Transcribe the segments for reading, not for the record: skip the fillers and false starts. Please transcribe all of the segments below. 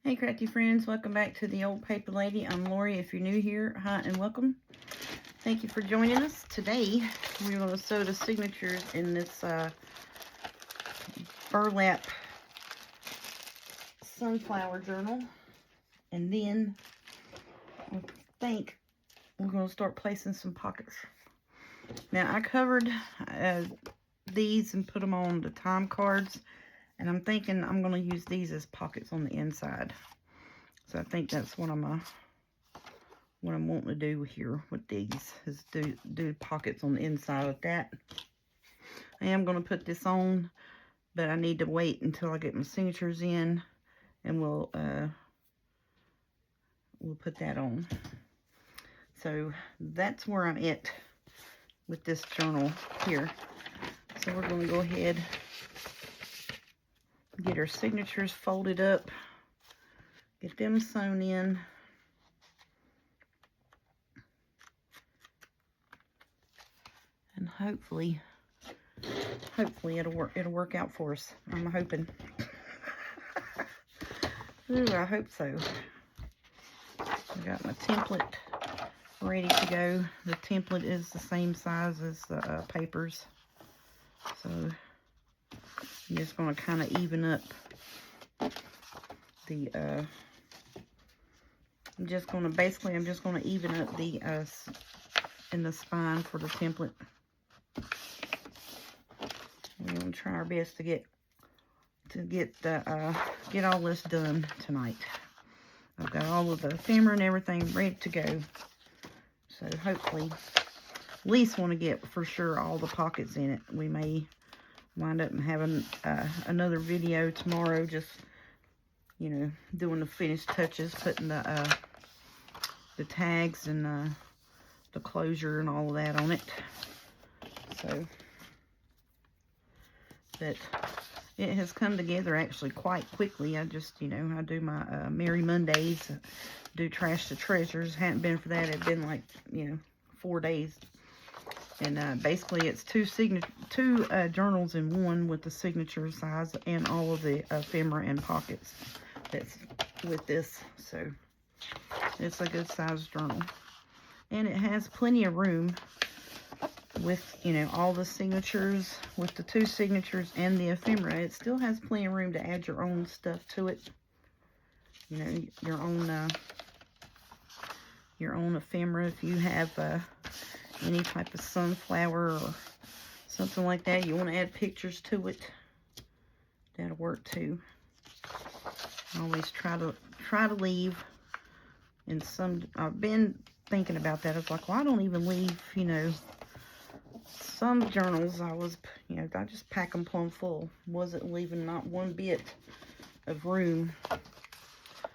Hey crafty friends, welcome back to the Old Paper Lady. I'm Lori. If you're new here, hi and welcome. Thank you for joining us. Today we're going to sew the signatures in this burlap sunflower journal, and then I think we're going to start placing some pockets. Now I covered these and put them on the time cards, and I'm thinking I'm going to use these as pockets on the inside. So I think that's what I'm wanting to do here with these, is do pockets on the inside of that. I am going to put this on, but I need to wait until I get my signatures in, and we'll put that on. So that's where I'm at with this journal here. So we're going to go ahead, get our signatures folded up, get them sewn in. And hopefully it'll work out for us. I'm hoping. Ooh, I hope so. I got my template ready to go. The template is the same size as the papers. So I'm just going to kind of even up the I'm just going to even up the in the spine for the template. We're going to try our best to get all this done tonight. I've got all of the ephemera and everything ready to go. So hopefully, at least want to get for sure all the pockets in it. We may wind up having another video tomorrow, just, you know, doing the finished touches, putting the tags and the closure and all of that on it. So, but it has come together actually quite quickly. I just, you know, I do my Merry Mondays, do Trash to Treasures. Hadn't been for that, it'd been like, you know, 4 days. And basically it's two journals in one, with the signature size and all of the ephemera and pockets that's with this. So it's a good size journal, and it has plenty of room with, you know, all the signatures, with the 2 signatures and the ephemera. It still has plenty of room to add your own stuff to it, you know, your own ephemera. If you have any type of sunflower or something like that, you want to add pictures to it, that'll work too. I always try to leave in some, I've been thinking about that. It's like, well, I don't even leave, you know, some journals I just pack them plumb full. Wasn't leaving not one bit of room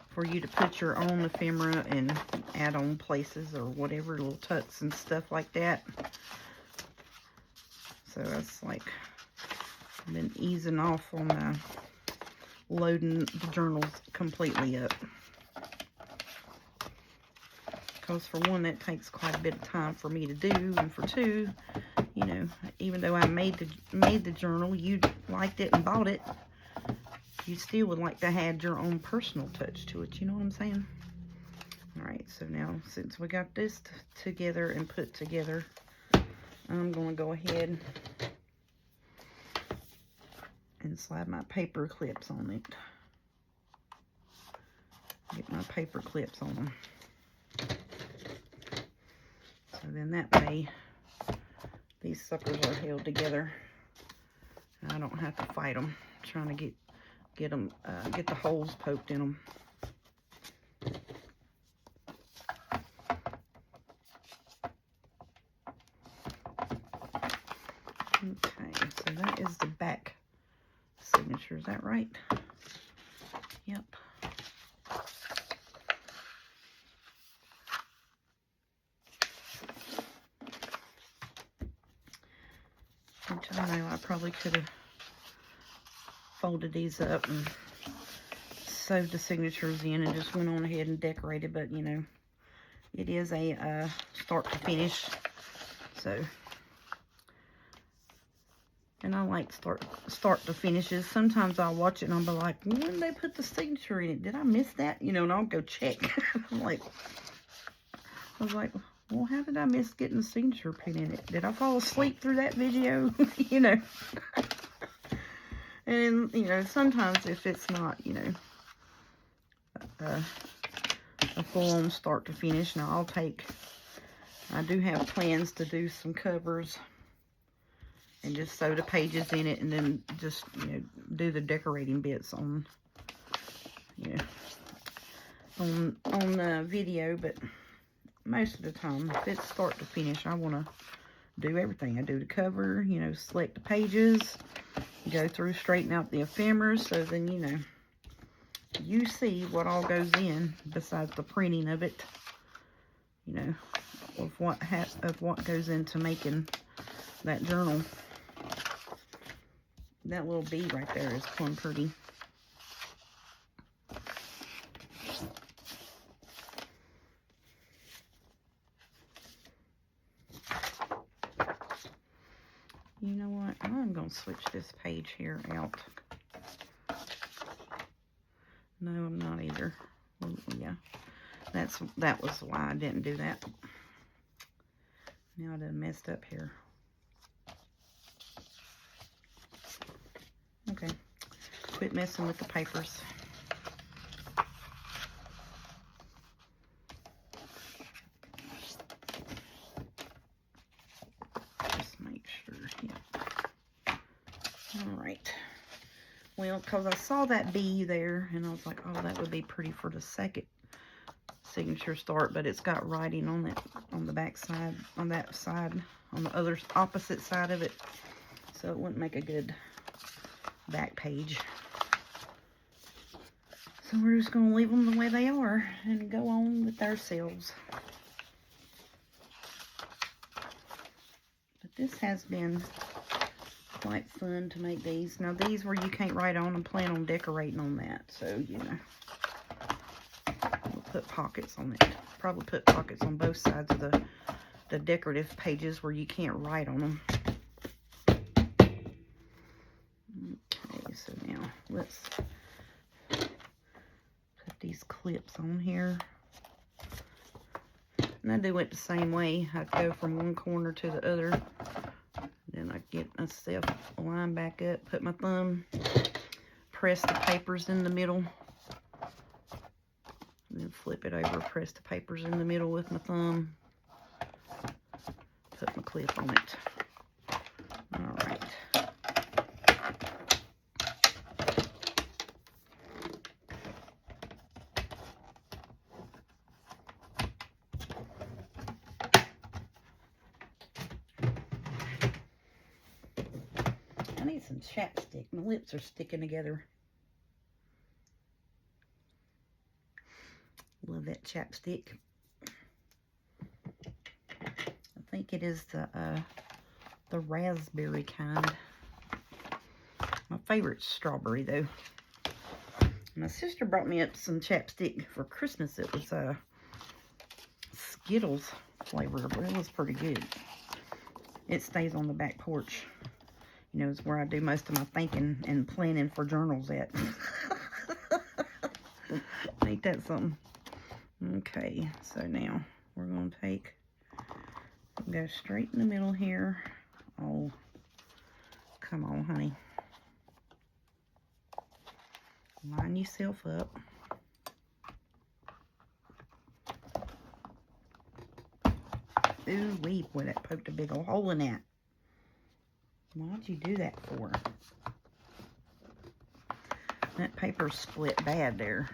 for you to put your own ephemera and add on places or whatever, little tucks and stuff like that. So that's like, I've been easing off on loading the journals completely up. Because for one, that takes quite a bit of time for me to do, and for two, you know, even though I made the journal, you liked it and bought it, you still would like to add your own personal touch to it. You know what I'm saying? All right, so now since we got this together and put together, I'm going to go ahead and slide my paper clips on it. Get my paper clips on them. So then that way, these suckers are held together. I don't have to fight them, trying to get the holes poked in them. Okay, so that is the back signature. Is that right? Yep. Which I know I probably could have folded these up and sewed the signatures in and just went on ahead and decorated, but you know, it is a start to finish. So And I like start to finishes. Sometimes I'll watch it and I'll be like, when did they put the signature in it? Did I miss that? You know, and I'll go check. I was like, well, how did I miss getting the signature pin in it? Did I fall asleep through that video? You know. And, you know, sometimes if it's not, you know, a full-on start to finish, now I do have plans to do some covers and just sew the pages in it, and then just, you know, do the decorating bits on, you know, on the video. But most of the time, if it's start to finish, I want to do everything. I do the cover, you know, select the pages, go through, straighten out the ephemeras, so then, you know, you see what all goes in besides the printing of it, you know, of what goes into making that journal. That little bee right there is plumb pretty. You know what? I'm going to switch this page here out. No, I'm not either. Well, yeah, that was why I didn't do that. Now I done messed up here. Okay, quit messing with the papers. Just make sure, yeah. All right. Well, because I saw that bee there, and I was like, oh, that would be pretty for the second signature start, but it's got writing on it, on the back side, on that side, on the other opposite side of it, so it wouldn't make a good back page. So we're just going to leave them the way they are and go on with ourselves. But this has been quite fun to make these. Now these where you can't write on, and plan on decorating on that, so you know, we'll put pockets on it. Probably put pockets on both sides of the decorative pages where you can't write on them. Okay, so now let's put these clips on here. And I do it the same way. I go from one corner to the other. Then I get myself a line back up, put my thumb, press the papers in the middle, and then flip it over, press the papers in the middle with my thumb, put my clip on it. All right. I need some chapstick. My lips are sticking together. Love that chapstick. I think it is the raspberry kind. My favorite's strawberry though. My sister brought me up some chapstick for Christmas. It was Skittles flavor, but it was pretty good. It stays on the back porch. You know, it's where I do most of my thinking and planning for journals at. Ain't that something? Okay, so now we're going to go straight in the middle here. Oh, come on, honey. Line yourself up. Ooh, wee, boy, that poked a big old hole in that. Why'd you do that for? That paper split bad there.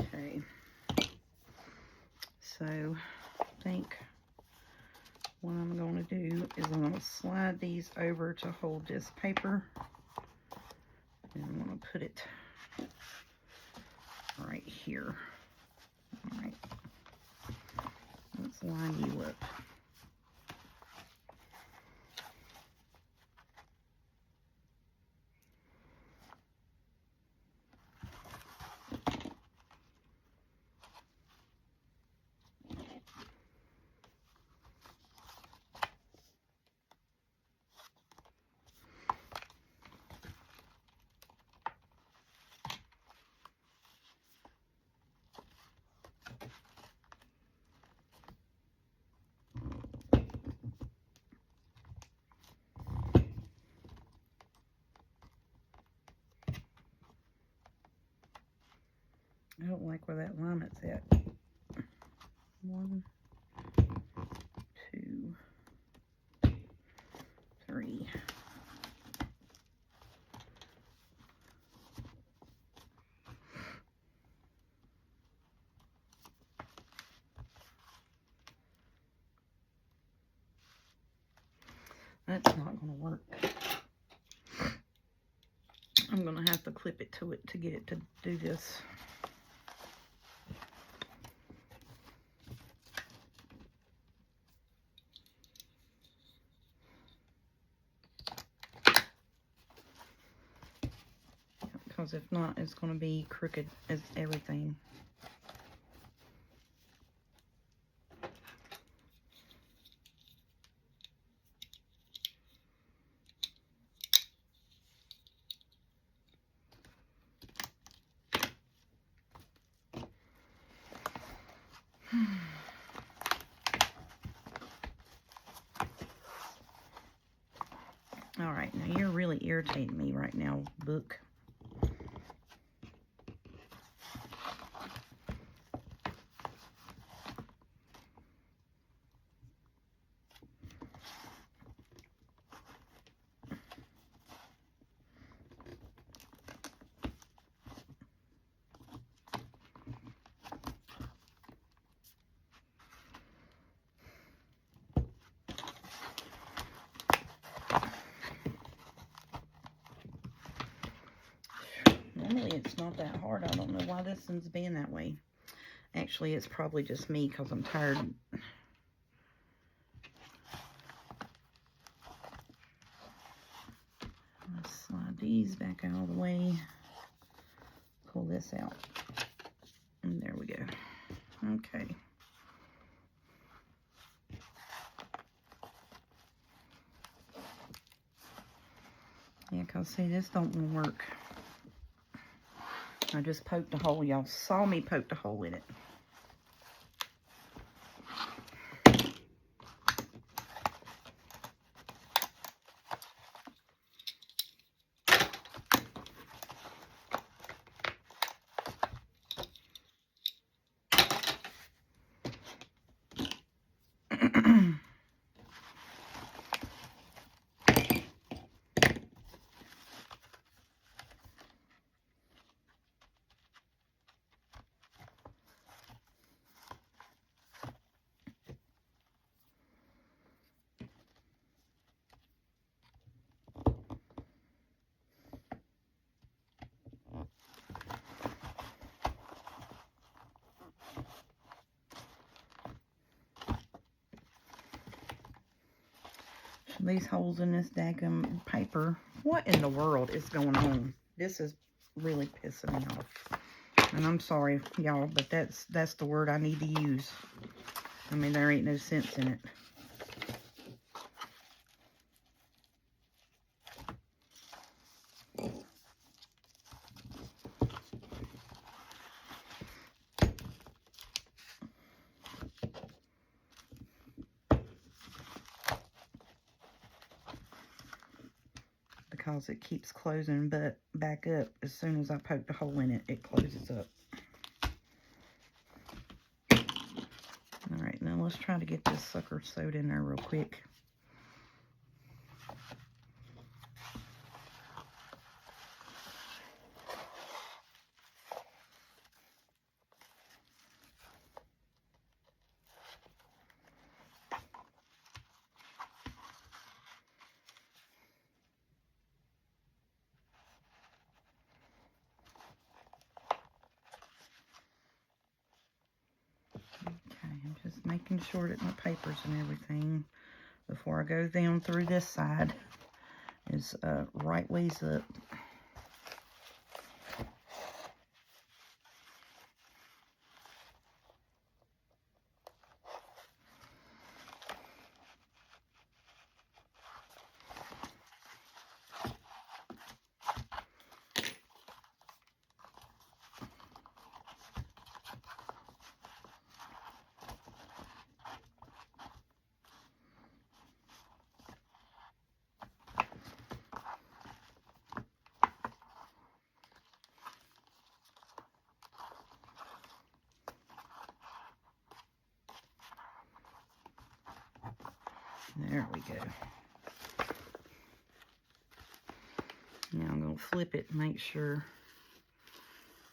Okay, so I think what I'm going to do is I'm going to slide these over to hold this paper. put it right here. All right. Let's line you up. I don't like where that alignment's at. 1, 2, 3. That's not going to work. I'm going to have to clip it to it to get it to do this. Because if not, it's going to be crooked as everything. All right, now you're really irritating me right now, book. Normally it's not that hard. I don't know why this one's being that way. Actually, it's probably just me because I'm tired. Let's slide these back out of the way. Pull this out. And there we go. Okay. Yeah, because see, this don't want to work. I just poked a hole. Y'all saw me poke a hole in it. These holes in this daggum paper. What in the world is going on? This is really pissing me off. And I'm sorry, y'all, but that's the word I need to use. I mean, there ain't no sense in it. Because it keeps closing but back up. As soon as I poke the hole in it, it closes up. Alright, now let's try to get this sucker sewed in there real quick. making sure that my papers and everything before I go down through this side is right ways up. There we go. Now I'm going to flip it and make sure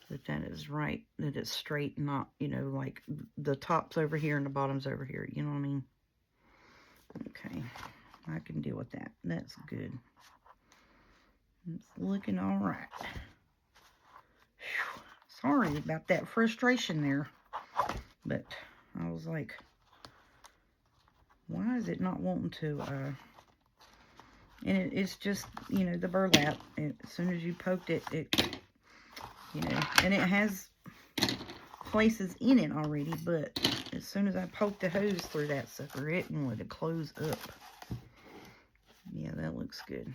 that that is right, that it's straight, not, you know, like the top's over here and the bottom's over here. You know what I mean? Okay, I can deal with that. That's good. It's looking all right. Whew. Sorry about that frustration there, but I was like, why is it not wanting to, and it's just, you know, the burlap. As soon as you poked it, you know, and it has places in it already, but as soon as I poked the hose through that sucker, it wanted to close up. Yeah, that looks good.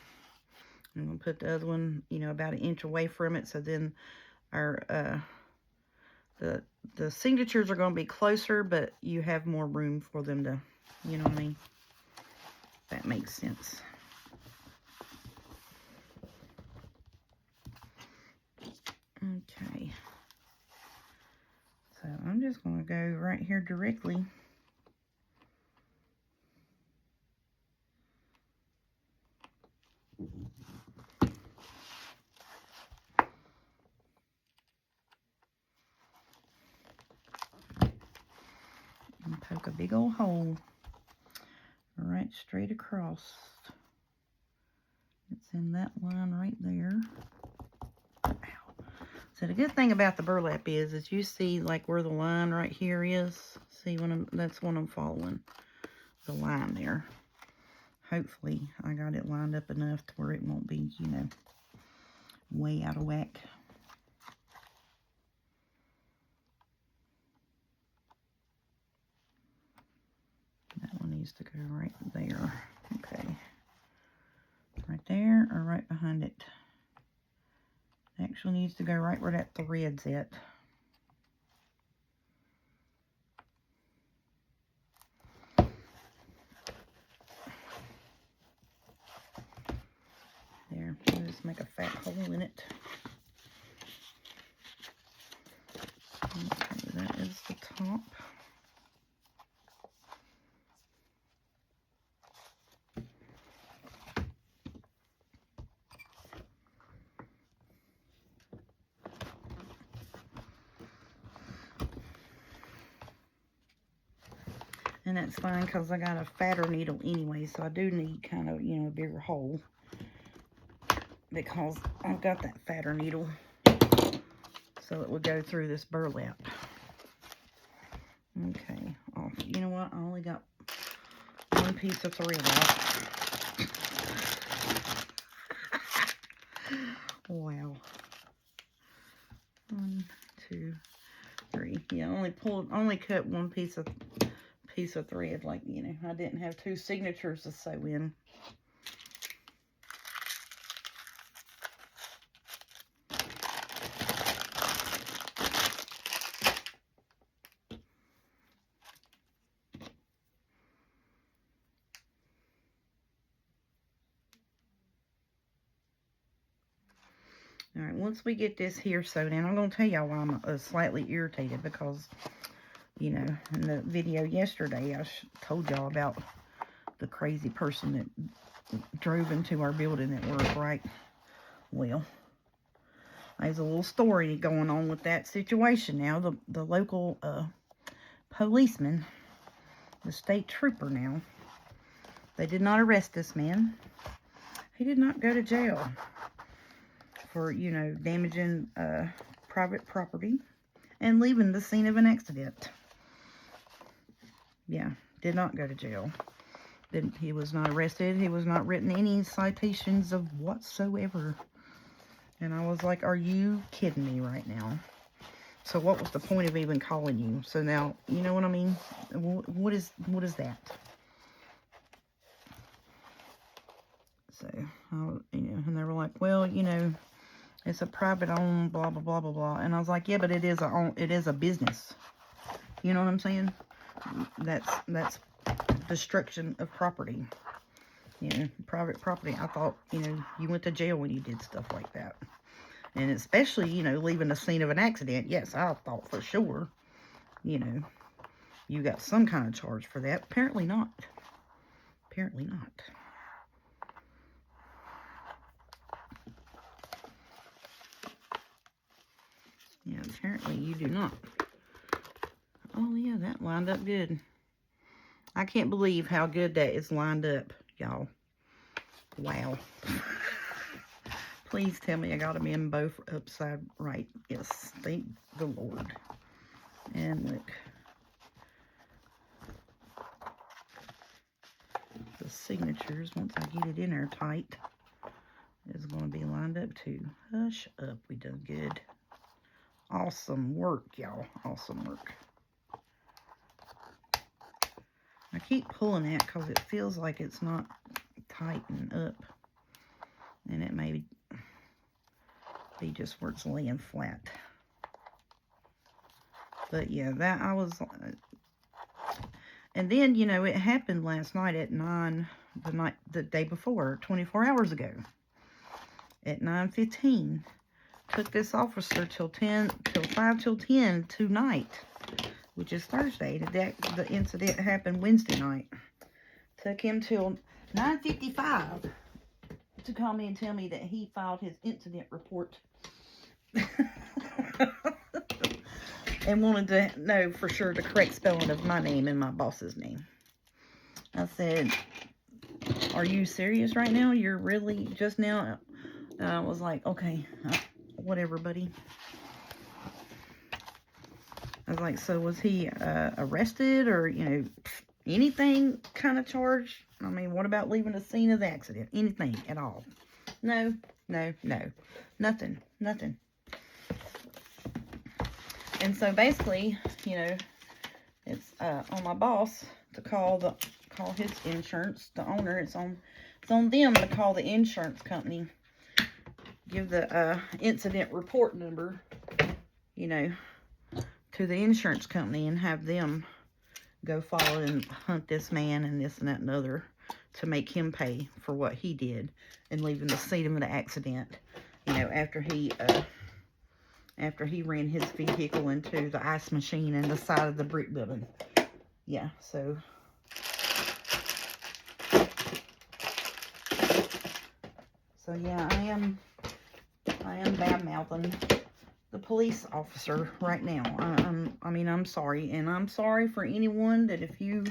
I'm going to put the other one, you know, about 1 inch away from it, so then our, the signatures are going to be closer, but you have more room for them to, you know what I mean? That makes sense. Okay. So I'm just going to go right here directly. And poke a big old hole right straight across. It's in that line right there. Ow. So the good thing about the burlap is you see like where the line right here is. See, that's when I'm following the line there. Hopefully I got it lined up enough to where it won't be, you know, way out of whack. That one needs to go right there. Okay. Right there or right behind it. It actually needs to go right where that thread's at. There, just make a fat hole in it. Okay, that is the top. And that's fine because I got a fatter needle anyway, so I do need kind of, you know, a bigger hole because I've got that fatter needle, so it will go through this burlap. Okay, off. You know what? I only got one piece of thread off. Wow. 1, 2, 3. Yeah, I only cut one piece of thread, like, you know, I didn't have 2 signatures to sew in. All right, once we get this here sewed in, I'm going to tell y'all why I'm slightly irritated because, you know, in the video yesterday, I told y'all about the crazy person that drove into our building at work, right? Well, there's a little story going on with that situation now. The local policeman, the state trooper now, they did not arrest this man. He did not go to jail for, you know, damaging private property and leaving the scene of an accident. Yeah, did not go to jail. He was not arrested. He was not written any citations of whatsoever. And I was like, are you kidding me right now? So what was the point of even calling you? So now, you know what I mean? What is that? So, and they were like, well, it's a private owned, blah, blah, blah, blah, blah. And I was like, yeah, but it is a business. You know what I'm saying? That's destruction of property. Private property. I thought, you went to jail when you did stuff like that. And especially, leaving the scene of an accident. Yes, I thought for sure, you got some kind of charge for that. Apparently not. Apparently not. Yeah, apparently you do not. Oh, yeah, that lined up good. I can't believe how good that is lined up, y'all. Wow. Please tell me I got them in both upside right. Yes, thank the Lord. And look. The signatures, once I get it in there tight, is going to be lined up too. Hush up, we done good. Awesome work, y'all. Awesome work. I keep pulling that because it feels like it's not tightened up. And it may be just where it's laying flat. But yeah, that I was... And then, it happened last night at 9, the day before, 24 hours ago. At 9:15. Took this officer till 5 till 10 tonight, which is Thursday. The incident happened Wednesday night. Took him till 9:55 to call me and tell me that he filed his incident report. And wanted to know for sure the correct spelling of my name and my boss's name. I said, are you serious right now? You're really just now? I was like, okay, whatever, buddy. I was like, so was he arrested or, anything kind of charged? I mean, what about leaving the scene of the accident? Anything at all? No. Nothing. And so basically, it's on my boss to call his insurance, the owner. It's on them to call the insurance company, give the incident report number, to the insurance company and have them go follow and hunt this man and this and that and other to make him pay for what he did and leaving the scene of the accident, after he ran his vehicle into the ice machine and the side of the brick building. Yeah, so yeah, I am bad-mouthing the police officer right now. I'm sorry, and I'm sorry for anyone that if you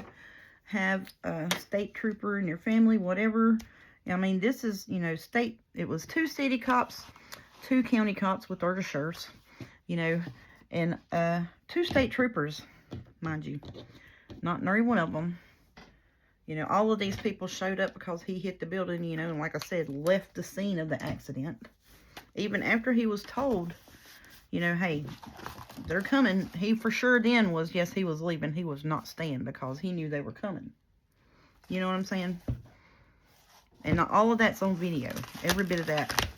have a state trooper in your family, whatever. I mean, this is, it was 2 city cops, 2 county cops with order sheriffs, and 2 state troopers, mind you. Not every one of them. All of these people showed up because he hit the building, and like I said, left the scene of the accident. Even after he was told, hey, they're coming. He for sure then was, yes, he was leaving. He was not staying because he knew they were coming. You know what I'm saying? And all of that's on video. Every bit of that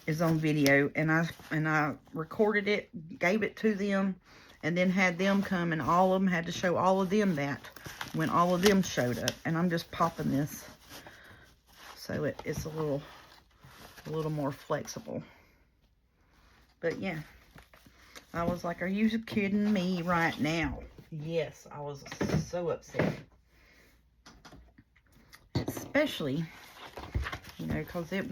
is on video. And I recorded it, gave it to them, and then had them come, and all of them had to show all of them that when all of them showed up. And I'm just popping this so it's a little more flexible. But yeah, I was like, are you kidding me right now? Yes, I was so upset. Especially, because they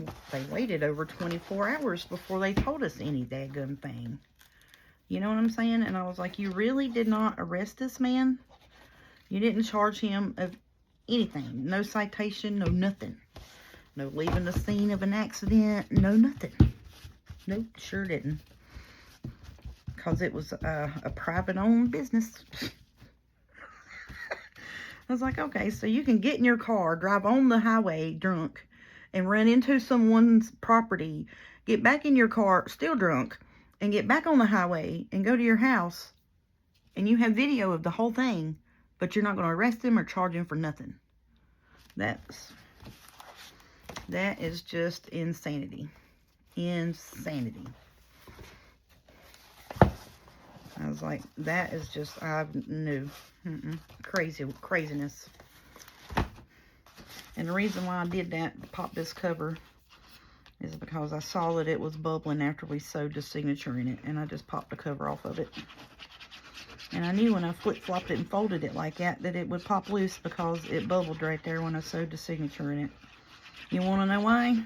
waited over 24 hours before they told us any daggum thing. You know what I'm saying? And I was like, you really did not arrest this man? You didn't charge him of anything. No citation, no nothing. No leaving the scene of an accident, no nothing. Nope, sure didn't. Because it was a private-owned business. I was like, okay, so you can get in your car, drive on the highway drunk, and run into someone's property, get back in your car still drunk, and get back on the highway and go to your house, and you have video of the whole thing, but you're not going to arrest him or charge him for nothing. That is just insanity. Insanity. I was like, that is just, I knew. Craziness. And the reason why I did that, pop this cover, is because I saw that it was bubbling after we sewed the signature in it. And I just popped the cover off of it. And I knew when I flip-flopped it and folded it like that it would pop loose because it bubbled right there when I sewed the signature in it. You want to know why?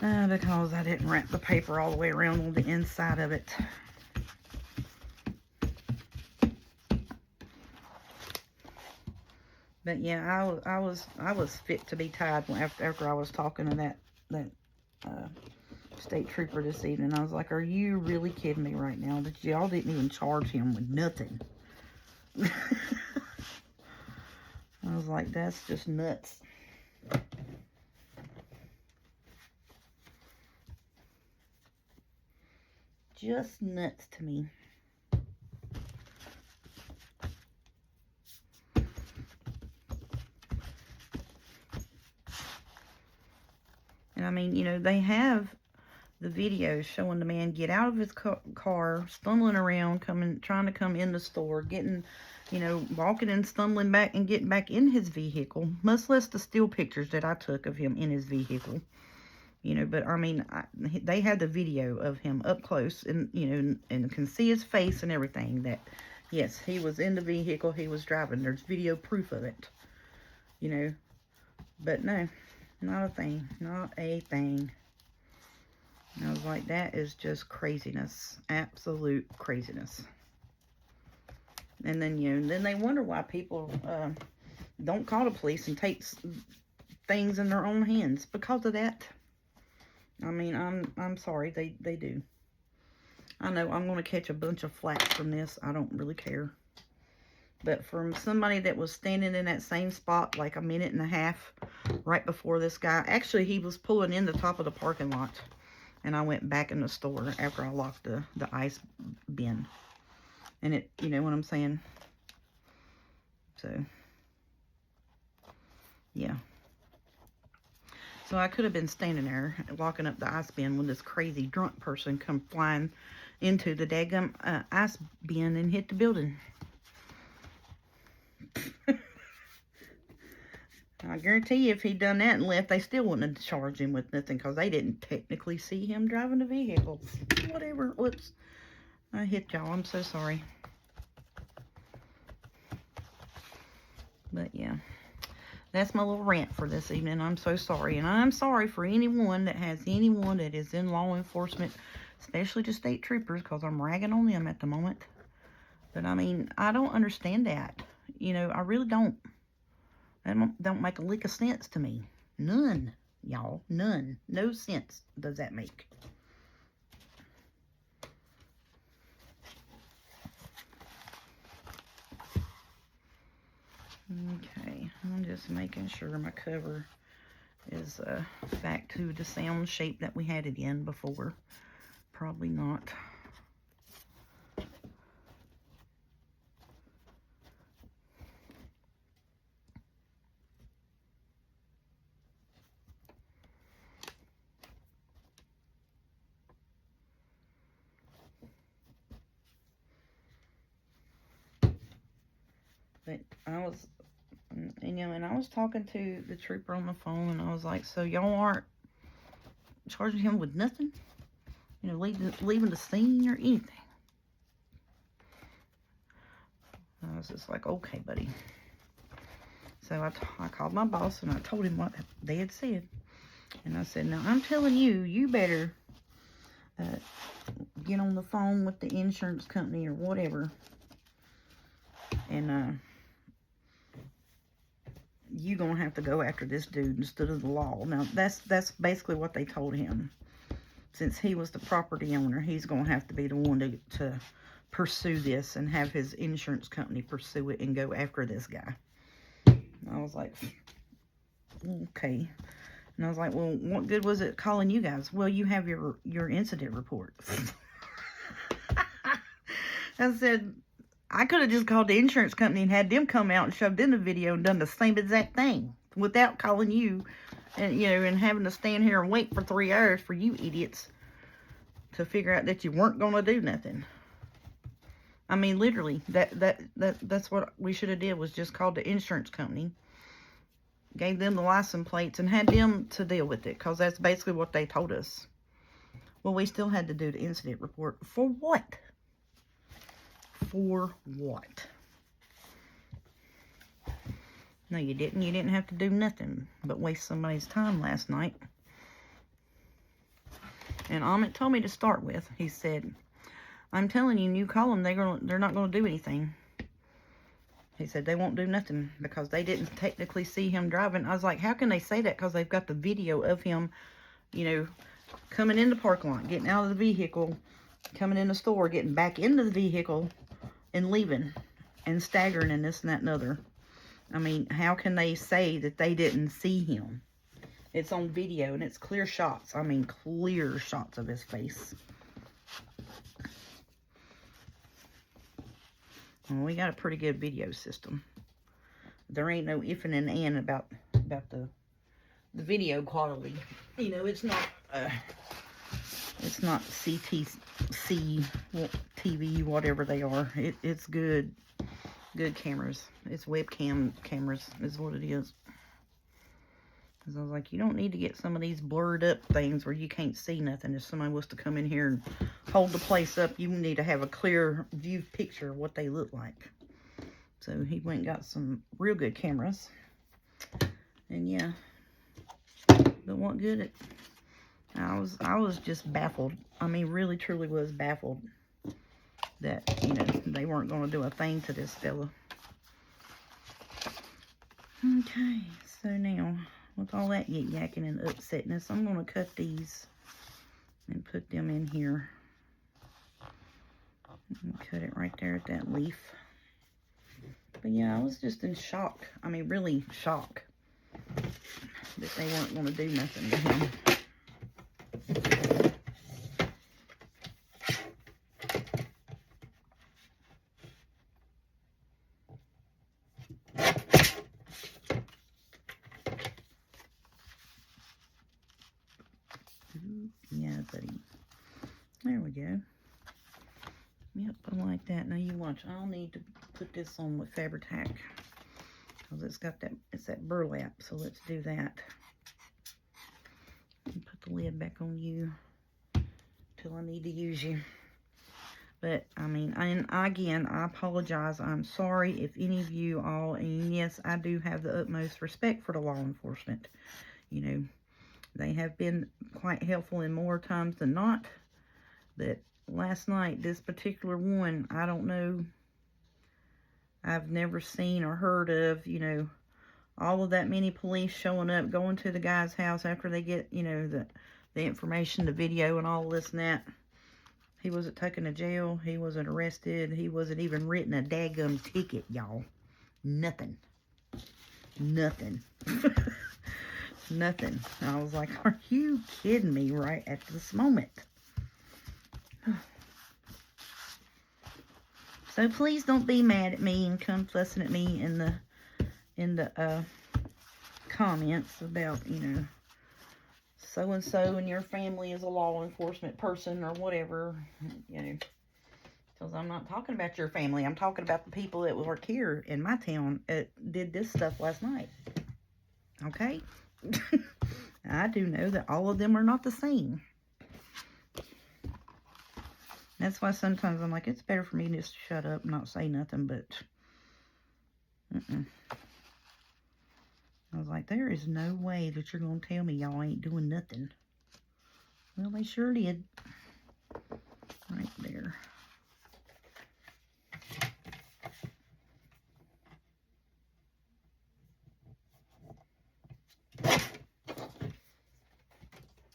Because I didn't wrap the paper all the way around on the inside of it. But yeah, I was fit to be tied after I was talking to that state trooper this evening. I was like, are you really kidding me right now? That y'all didn't even charge him with nothing. I was like, that's just nuts. Just nuts to me. And I mean, you know, they have the video showing the man get out of his car, stumbling around, trying to come in the store, getting, you know, walking and stumbling back and getting back in his vehicle. Much less the still pictures that I took of him in his vehicle. You know, but I mean, they had the video of him up close and, you know, and can see his face and everything that, yes, he was in the vehicle, he was driving. There's video proof of it, you know, but no. Not a thing. Not a thing. And I was like, that is just craziness. Absolute craziness. And then, you know, then they wonder why people don't call the police and take things in their own hands. Because of that. I mean, I'm sorry. They do. I know I'm going to catch a bunch of flack from this. I don't really care. But from somebody that was standing in that same spot like a minute and a half right before this guy. Actually, he was pulling in the top of the parking lot. And I went back in the store after I locked the ice bin. And it, you know what I'm saying? So, yeah. So I could have been standing there locking up the ice bin when this crazy drunk person come flying into the daggum ice bin and hit the building. I guarantee you if he'd done that and left, they still wouldn't have charged him with nothing because they didn't technically see him driving the vehicle. Whatever. Whoops. I hit y'all. I'm so sorry. But yeah. That's my little rant for this evening. I'm so sorry. And I'm sorry for anyone that has anyone that is in law enforcement, especially the state troopers, because I'm ragging on them at the moment. But I mean, I don't understand that. You know, I really don't. That don't make a lick of sense to me. None, y'all. None. No sense does that make. Okay. I'm just making sure my cover is back to the sound shape that we had it in before. Probably not. But I was, you know, and I was talking to the trooper on the phone, and I was like, so y'all aren't charging him with nothing? You know, leaving the scene or anything? I was just like, okay, buddy. So I called my boss, and I told him what they had said. And I said, now, I'm telling you, you better get on the phone with the insurance company or whatever. And, you're going to have to go after this dude instead of the law. Now, that's basically what they told him. Since he was the property owner, he's going to have to be the one to pursue this and have his insurance company pursue it and go after this guy. I was like, okay. And I was like, well, what good was it calling you guys? Well, you have your incident report. I said, I could have just called the insurance company and had them come out and shoved in the video and done the same exact thing without calling you and, you know, and having to stand here and wait for 3 hours for you idiots to figure out that you weren't going to do nothing. I mean, literally, that's what we should have did, was just called the insurance company, gave them the license plates, and had them to deal with it, because that's basically what they told us. Well, we still had to do the incident report. For what? For what? No, you didn't. You didn't have to do nothing but waste somebody's time last night. And Amit told me to start with, he said, I'm telling you, you call them, they're not going to do anything. He said they won't do nothing because they didn't technically see him driving. I was like, how can they say that? Because they've got the video of him, you know, coming in the parking lot, getting out of the vehicle, coming in the store, getting back into the vehicle, and leaving, and staggering, and this and that and other. I mean, how can they say that they didn't see him? It's on video, and it's clear shots. I mean, clear shots of his face. Well, we got a pretty good video system. There ain't no ifing and and about the video quality. You know, it's not CTC TV, whatever they are. It's good cameras. It's webcam cameras is what it is. Because I was like, you don't need to get some of these blurred up things where you can't see nothing. If somebody was to come in here and hold the place up, you need to have a clear view picture of what they look like. So he went and got some real good cameras. And yeah. But what good I was just baffled. I mean, really truly was baffled that, you know, they weren't going to do a thing to this fella. Okay, so now, with all that yik-yakking and upsetness, I'm going to cut these and put them in here. And cut it right there at that leaf. But yeah, I was just in shock. I mean, really shock that they weren't going to do nothing to him. Yeah, buddy. There we go. Yep, I like that. Now you watch. I'll need to put this on with Fabri-Tac because it's got that. It's that burlap. So let's do that. And put the lid back on you till I need to use you. But I mean, and again, I apologize. I'm sorry if any of you all. And yes, I do have the utmost respect for the law enforcement. You know, they have been quite helpful in more times than not. But last night, this particular one, I don't know. I've never seen or heard of, you know, all of that many police showing up, going to the guy's house after they get, you know, the information, the video, and all this and that. He wasn't taken to jail. He wasn't arrested. He wasn't even written a daggum ticket, y'all. Nothing. Nothing. Nothing. I was like, are you kidding me right at this moment? So please don't be mad at me and come fussing at me in the comments about, you know, so-and-so and your family is a law enforcement person or whatever, you know. Because I'm not talking about your family. I'm talking about the people that work here in my town that did this stuff last night. Okay? I do know that all of them are not the same. That's why sometimes I'm like, it's better for me just to shut up and not say nothing, but I was like, there is no way that you're going to tell me y'all ain't doing nothing. Well, they sure did. Right there.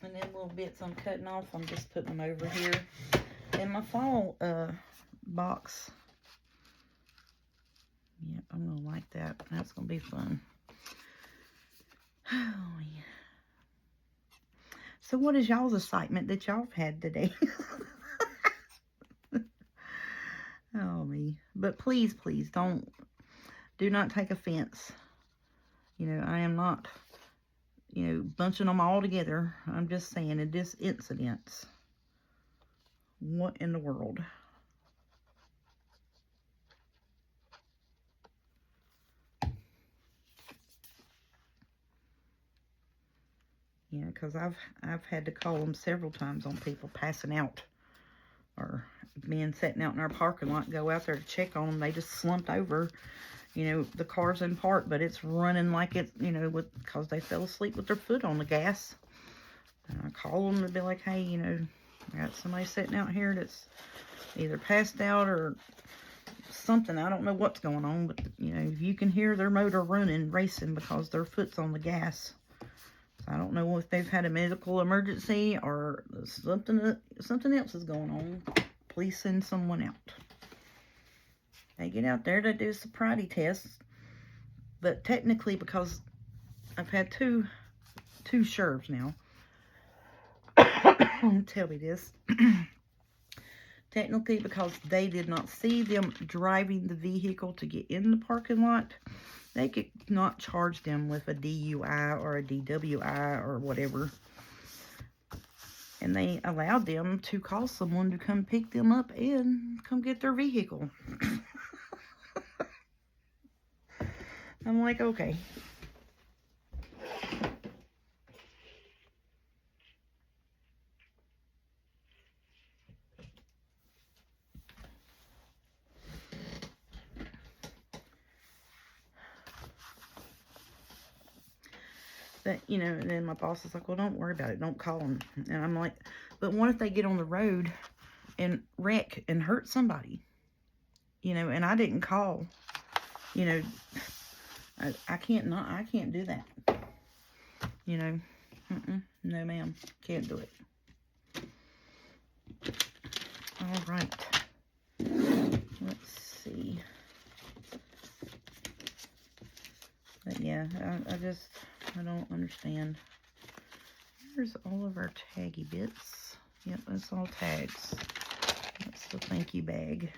And then little bits I'm cutting off, I'm just putting them over here. And my fall box. Yep, I'm going to like that. That's going to be fun. Oh, yeah. So what is y'all's excitement that y'all have had today? Oh, me. But please, please, do not take offense. You know, I am not, you know, bunching them all together. I'm just saying, in this incident, what in the world? Yeah, because I've had to call them several times on people passing out or being sitting out in our parking lot, go out there to check on them. They just slumped over. You know, the car's in park, but it's running like it's, you know, because they fell asleep with their foot on the gas. And I call them and be like, hey, you know, I got somebody sitting out here that's either passed out or something. I don't know what's going on, but, you know, you can hear their motor running, racing because their foot's on the gas. So I don't know if they've had a medical emergency or something else is going on. Please send someone out. They get out there to do sobriety tests, but technically, because I've had two sheriffs now tell me this, technically, because they did not see them driving the vehicle to get in the parking lot, they could not charge them with a DUI or a DWI or whatever. And they allowed them to call someone to come pick them up and come get their vehicle. I'm like, okay. But, you know, and then my boss is like, well, don't worry about it. Don't call them. And I'm like, but what if they get on the road and wreck and hurt somebody? You know, and I didn't call. You know, I can't do that. You know, no, ma'am, can't do it. All right, let's see. But yeah, I don't understand. Here's all of our taggy bits. Yep, that's all tags. That's the thank you bag.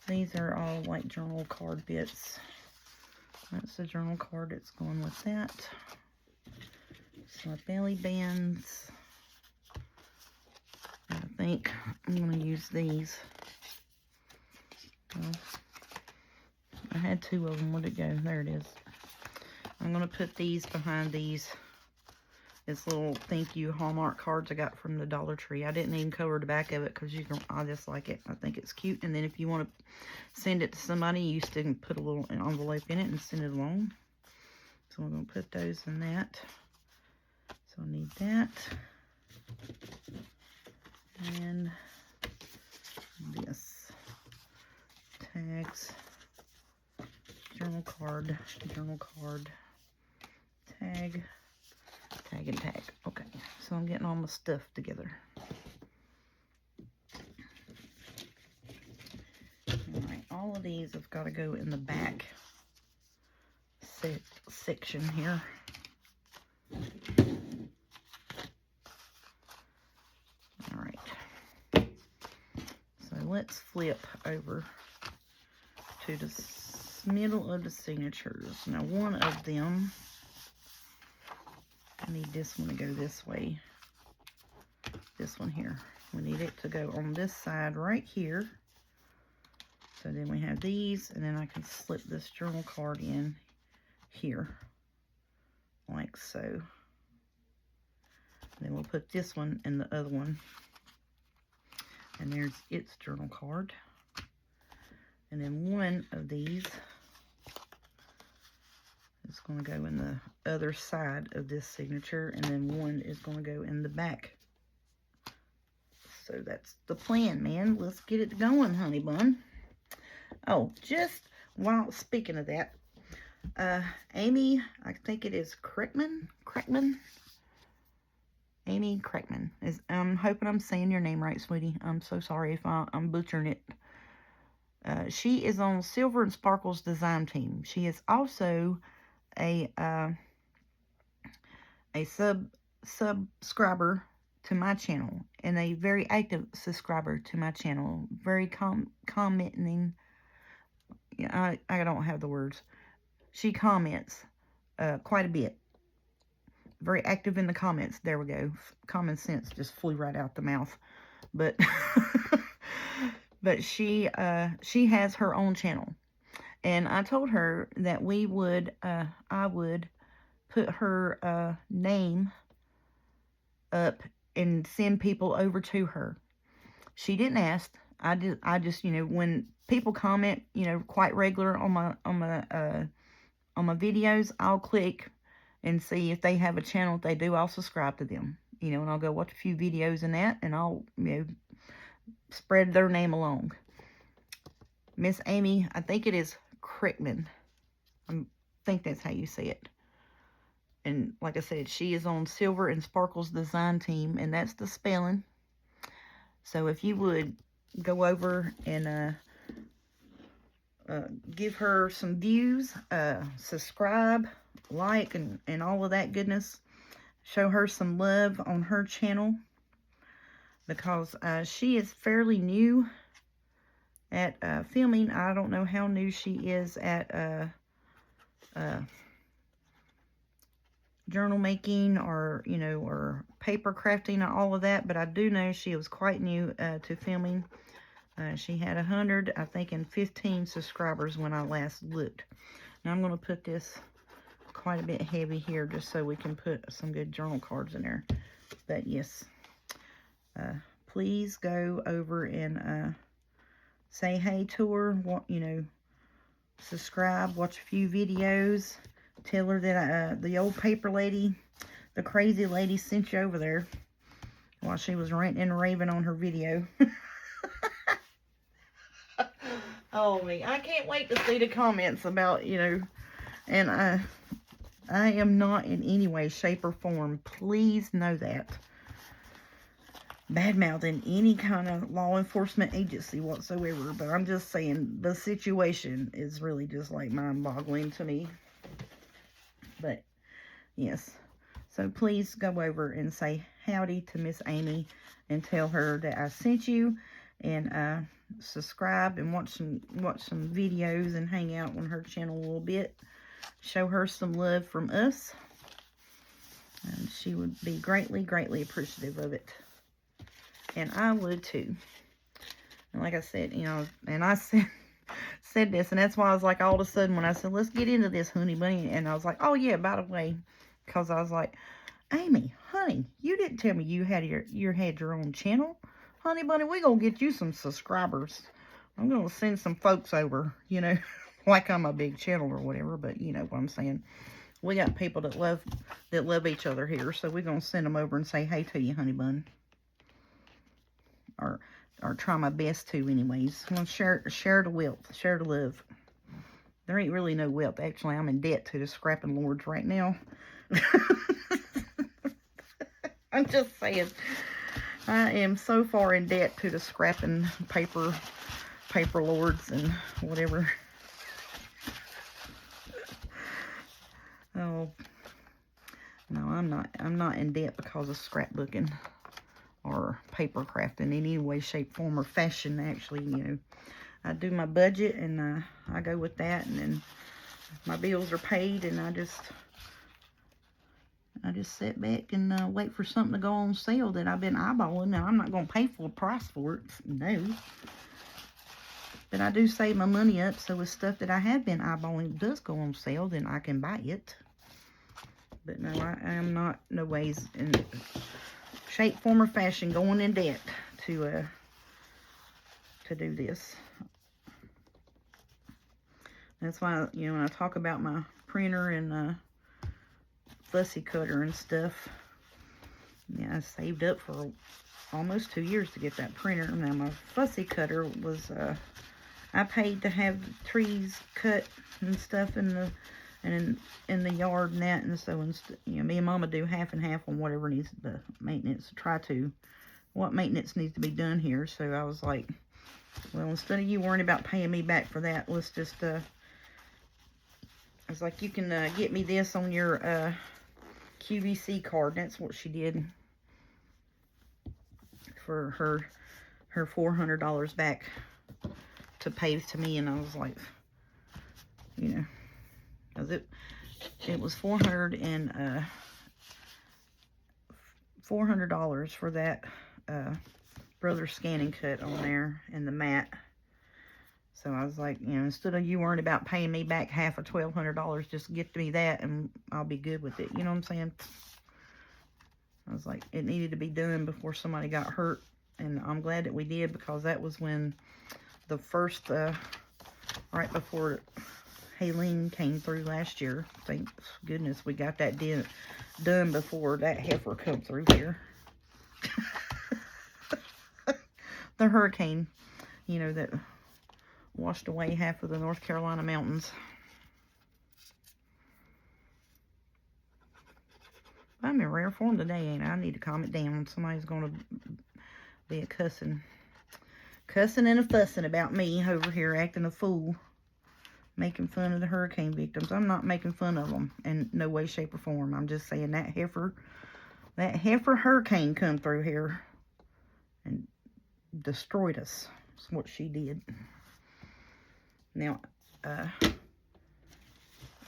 These are all like journal card bits. That's the journal card that's going with that. So belly bands. I think I'm going to use these. Well, I had two of them. Where'd it go? There it is. I'm going to put these behind these. It's little thank you Hallmark cards I got from the Dollar Tree. I didn't even cover the back of it because I just like it. I think it's cute. And then if you want to send it to somebody, you still can put a little envelope in it and send it along. So I'm going to put those in that. So I need that. And this. Tags. Journal card. Tag. Tag and tag. Okay, so I'm getting all my stuff together. Alright, all of these have got to go in the back section here. Alright, so let's flip over to the middle of the signatures. Now, one of them, I need this one to go this way. This one here. We need it to go on this side right here. So then we have these, and then I can slip this journal card in here. Like so. And then we'll put this one in the other one. And there's its journal card. And then one of these is going to go in the other side of this signature, and then one is going to go in the back. So that's the plan, man. Let's get it going, honey bun. Oh, just while speaking of that, Amy, I think it is Kreckman. Amy Kreckman. I'm hoping I'm saying your name right, sweetie. I'm so sorry if I'm butchering it. She is on Silver and Sparkle's design team. She is also a subscriber to my channel, and a very active subscriber to my channel. Very commenting. Yeah, I don't have the words. She comments quite a bit. Very active in the comments. There we go. Common sense just flew right out the mouth. But but she has her own channel, and I told her that I would put her name up and send people over to her. She didn't ask. I just when people comment quite regular on my videos, I'll click and see if they have a channel. If they do, I'll subscribe to them. And I'll go watch a few videos in that, and I'll spread their name along. Miss Amy, I think it is Crickman. I think that's how you say it. And like I said, she is on Silver and Sparkles design team, and that's the spelling. So if you would go over and give her some views, subscribe, like, and all of that goodness. Show her some love on her channel, because she is fairly new at filming. I don't know how new she is at journal making, or or paper crafting and all of that, but I do know she was quite new to filming. She had 115 subscribers when I last looked. Now I'm going to put this quite a bit heavy here, just so we can put some good journal cards in there. But yes, please go over and say hey to her. Subscribe, watch a few videos. Tell her that the old paper lady, the crazy lady, sent you over there while she was ranting and raving on her video. Oh, me. I can't wait to see the comments about, and I am not in any way, shape, or form, please know that, bad-mouthing any kind of law enforcement agency whatsoever. But I'm just saying, the situation is really just like mind-boggling to me. But yes, so please go over and say howdy to Miss Amy, and tell her that I sent you, and subscribe and watch some videos, and hang out on her channel a little bit. Show her some love from us, and she would be greatly appreciative of it, and I would too. And like I said, and I said this, and that's why I was like, all of a sudden when I said, let's get into this, honey bunny, and I was like, oh yeah, by the way, because I was like, Amy, honey, you didn't tell me you had your own channel. Honey bunny, we gonna get you some subscribers. I'm gonna send some folks over, like I'm a big channel or whatever, but you know what I'm saying. We got people that love each other here, so we're gonna send them over and say hey to you, honey bun. Or try my best to, anyways. I'm gonna share the wealth, share the love. There ain't really no wealth. Actually, I'm in debt to the scrapping lords right now. I'm just saying, I am so far in debt to the scrapping paper lords and whatever. Oh no, I'm not in debt because of scrapbooking or paper crafting in any way, shape, form, or fashion. Actually, I do my budget, and I go with that, and then my bills are paid, and I just sit back and wait for something to go on sale that I've been eyeballing. Now, I'm not going to pay full price for it, no. But I do save my money up, so with stuff that I have been eyeballing does go on sale, then I can buy it. But no, I am not, no ways, in shape, form, or fashion, going in debt to do this. That's why, when I talk about my printer and fussy cutter and stuff, yeah, I saved up for almost 2 years to get that printer. Now, my fussy cutter was, I paid to have trees cut and stuff in the yard and that, and so me and Mama do half and half on whatever needs the maintenance. What maintenance needs to be done here. So I was like, well, instead of you worrying about paying me back for that, let's just was like, you can get me this on your QVC card. And that's what she did for her $400 back to pay to me. And I was like, you know, because it was $400 for that Brother Scanning Cut on there and the mat. So I was like, you know, instead of you worrying about paying me back half of $1,200, just get me that and I'll be good with it. You know what I'm saying? I was like, it needed to be done before somebody got hurt. And I'm glad that we did, because that was when the first, right before Haleen came through last year. Thank goodness we got that done before that heifer come through here. The hurricane, you know, that washed away half of the North Carolina mountains. I'm in rare form today, ain't I? I need to calm it down. Somebody's going to be a cussing and a fussing about me over here acting a fool, making fun of the hurricane victims. I'm not making fun of them in no way, shape, or form. I'm just saying that heifer hurricane come through here and destroyed us. That's what she did. Now,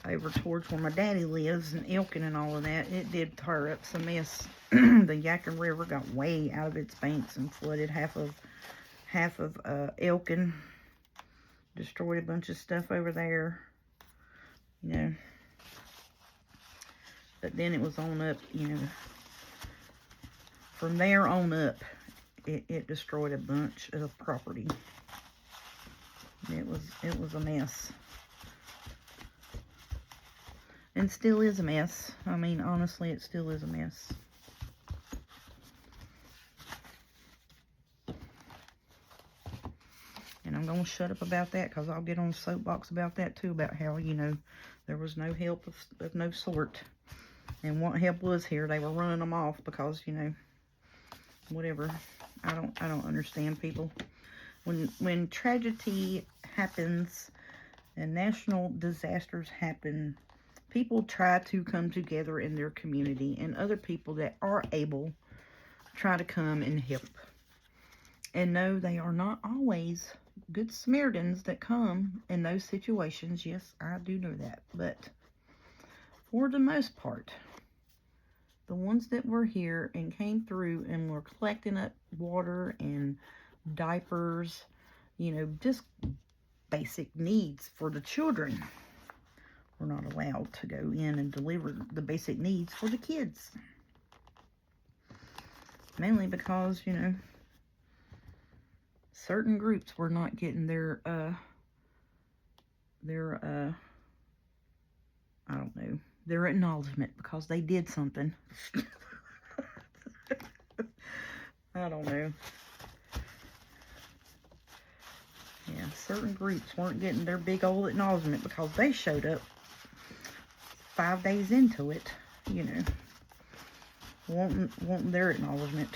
over towards where my daddy lives in Elkin and all of that, it did tear up some mess. The Yadkin River got way out of its banks and flooded half of Elkin. Destroyed a bunch of stuff over there, you know. But then it was on up, you know. From there on up, it destroyed a bunch of property. It was a mess. And still is a mess. I mean, honestly, it still is a mess. And I'm going to shut up about that, because I'll get on a soapbox about that too, about how, you know, there was no help of no sort. And what help was here, they were running them off because, you know, whatever. I don't understand people. When tragedy happens and national disasters happen, people try to come together in their community, and other people that are able try to come and help. And no, they are not always good Samaritans that come in those situations. Yes, I do know that. But for the most part, the ones that were here and came through and were collecting up water and diapers, you know, just basic needs for the children, were not allowed to go in and deliver the basic needs for the kids. Mainly because, you know, certain groups were not getting their I don't know, their acknowledgement because they did something. I don't know. Yeah, certain groups weren't getting their big old acknowledgement because they showed up 5 days into it, you know, wanting their acknowledgement.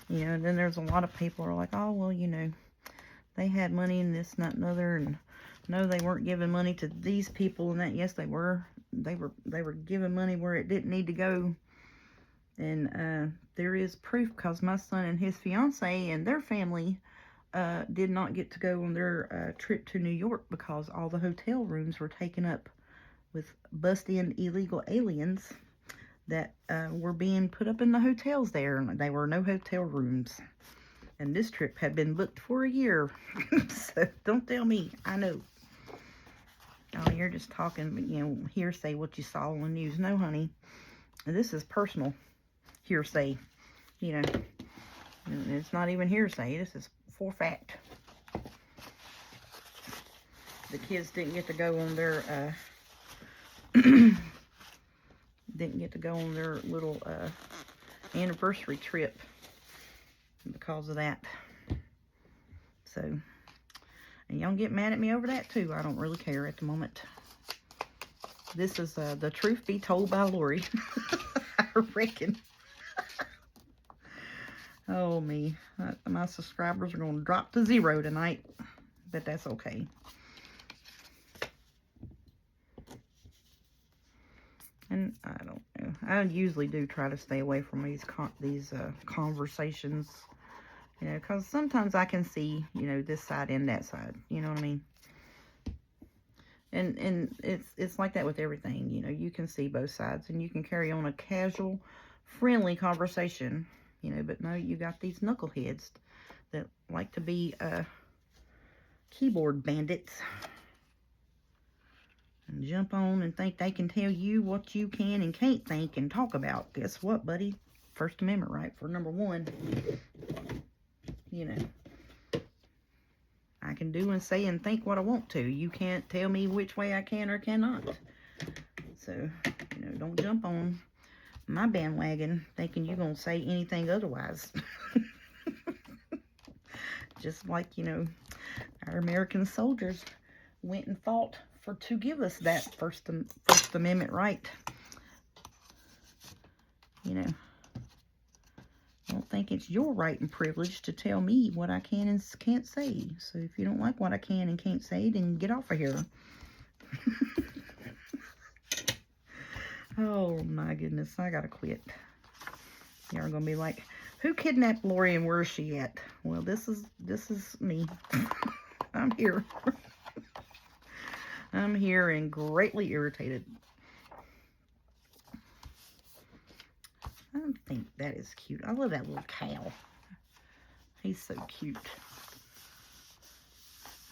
You know, and then there's a lot of people who are like, oh, well, you know, they had money and this, that, and other, and no, they weren't giving money to these people and that. Yes, they were. They were giving money where it didn't need to go. And there is proof, because my son and his fiance and their family did not get to go on their trip to New York because all the hotel rooms were taken up with busting illegal aliens that were being put up in the hotels there. And there were no hotel rooms. And this trip had been booked for a year. So don't tell me. I know. Oh, you're just talking, you know, hearsay, what you saw on the news. No, honey. This is personal hearsay. You know, it's not even hearsay. This is for fact. The kids didn't get to go on their, little anniversary trip because of that. So, and y'all get mad at me over that too. I don't really care at the moment. This is the truth be told by Lori. I reckon. Oh, me. My subscribers are going to drop to 0 tonight. But that's okay. And I don't know. I usually do try to stay away from these conversations, you know, because sometimes I can see, you know, this side and that side. You know what I mean? And it's like that with everything. You know, you can see both sides, and you can carry on a casual, friendly conversation. You know, but no, you got these knuckleheads that like to be keyboard bandits. And jump on and think they can tell you what you can and can't think and talk about. Guess what, buddy? First Amendment right for number one. You know, I can do and say and think what I want to. You can't tell me which way I can or cannot. So, you know, don't jump on my bandwagon thinking you're going to say anything otherwise. Just like, you know, our American soldiers went and fought to give us that First Amendment right. You know, I don't think it's your right and privilege to tell me what I can and can't say. So if you don't like what I can and can't say, then get off of here. Oh my goodness, I gotta quit. Y'all are gonna be like, who kidnapped Lori and where is she at? Well, this is me. I'm here. I'm here and greatly irritated. I think that is cute. I love that little cow. He's so cute.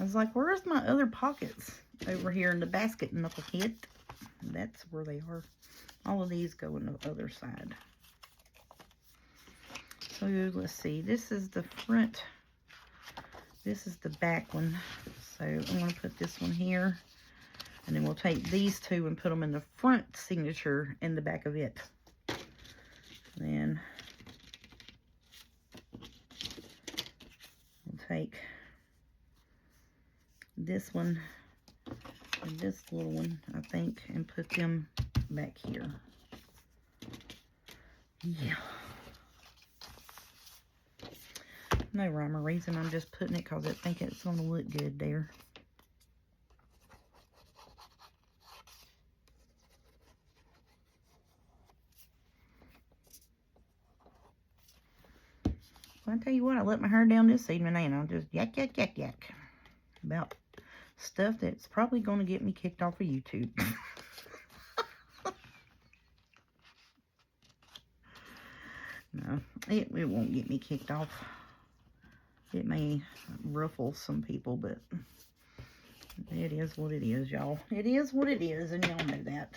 I was like, where's my other pockets? Over here in the basket, knucklehead. That's where they are. All of these go in the other side. So let's see. This is the front. This is the back one. So I'm going to put this one here. And then we'll take these two and put them in the front signature in the back of it. Then we'll take this one and this little one, I think, and put them back here. Yeah. No rhyme or reason. I'm just putting it because I think it's going to look good there. Well, I tell you what, I let my hair down this evening and I'll just yak, yak, yak, yak about stuff that's probably going to get me kicked off of YouTube. No, it won't get me kicked off. It may ruffle some people, but it is what it is, y'all. It is what it is, and y'all know that.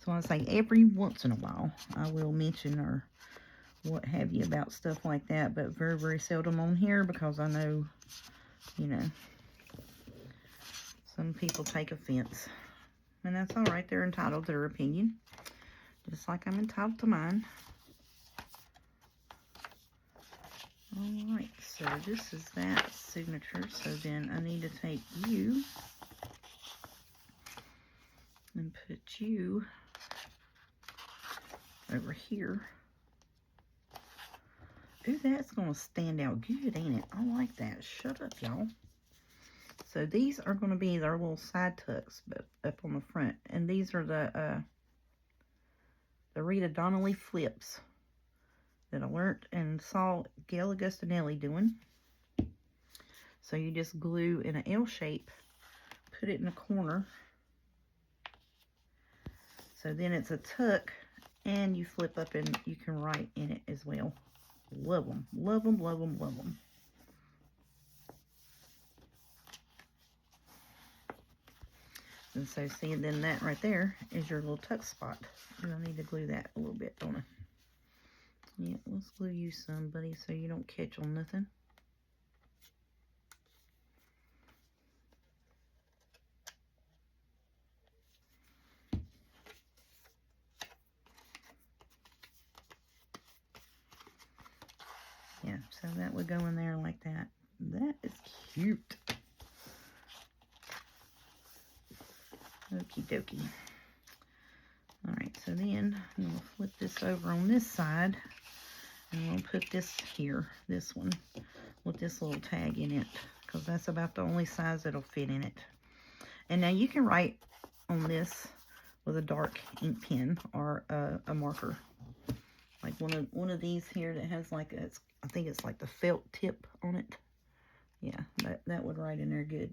So I say every once in a while I will mention or what have you about stuff like that, but very, very seldom on here because I know, you know, some people take offense. And that's all right. They're entitled to their opinion, just like I'm entitled to mine. All right, so this is that signature. So then I need to take you and put you over here. Ooh, that's going to stand out good, ain't it? I like that. Shut up, y'all. So these are going to be their little side tucks, but up on the front. And these are the Rita Donnelly flips that I learned and saw Gail Augustinelli doing. So you just glue in an L shape, put it in a corner. So then it's a tuck, and you flip up and you can write in it as well. Love them, love them, love them, love them. And so see, and then that right there is your little tuck spot. And I need to glue that a little bit, don't I? Yeah, let's glue you some, buddy, so you don't catch on nothing. Yeah, so that would go in there like that. That is cute. Okie dokie. Alright, so then I'm going to flip this over on this side. And we'll put this here, this one, with this little tag in it. because that's about the only size that'll fit in it. And now you can write on this with a dark ink pen or a marker. Like one of these here that has like a, I think it's like the felt tip on it. Yeah, that would write in there good.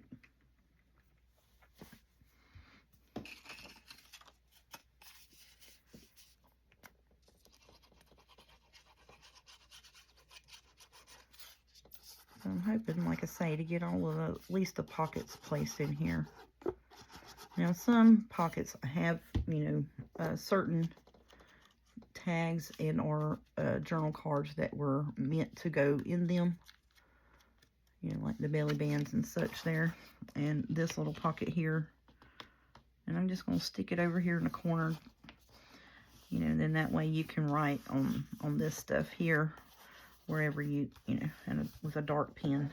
So I'm hoping, like I say, to get all of at least the pockets placed in here. Now some pockets have, you know, certain tags and or journal cards that were meant to go in them. You know, like the belly bands and such there. And this little pocket here. And I'm just going to stick it over here in the corner. You know, then that way you can write on this stuff here. Wherever you know, and with a dark pen.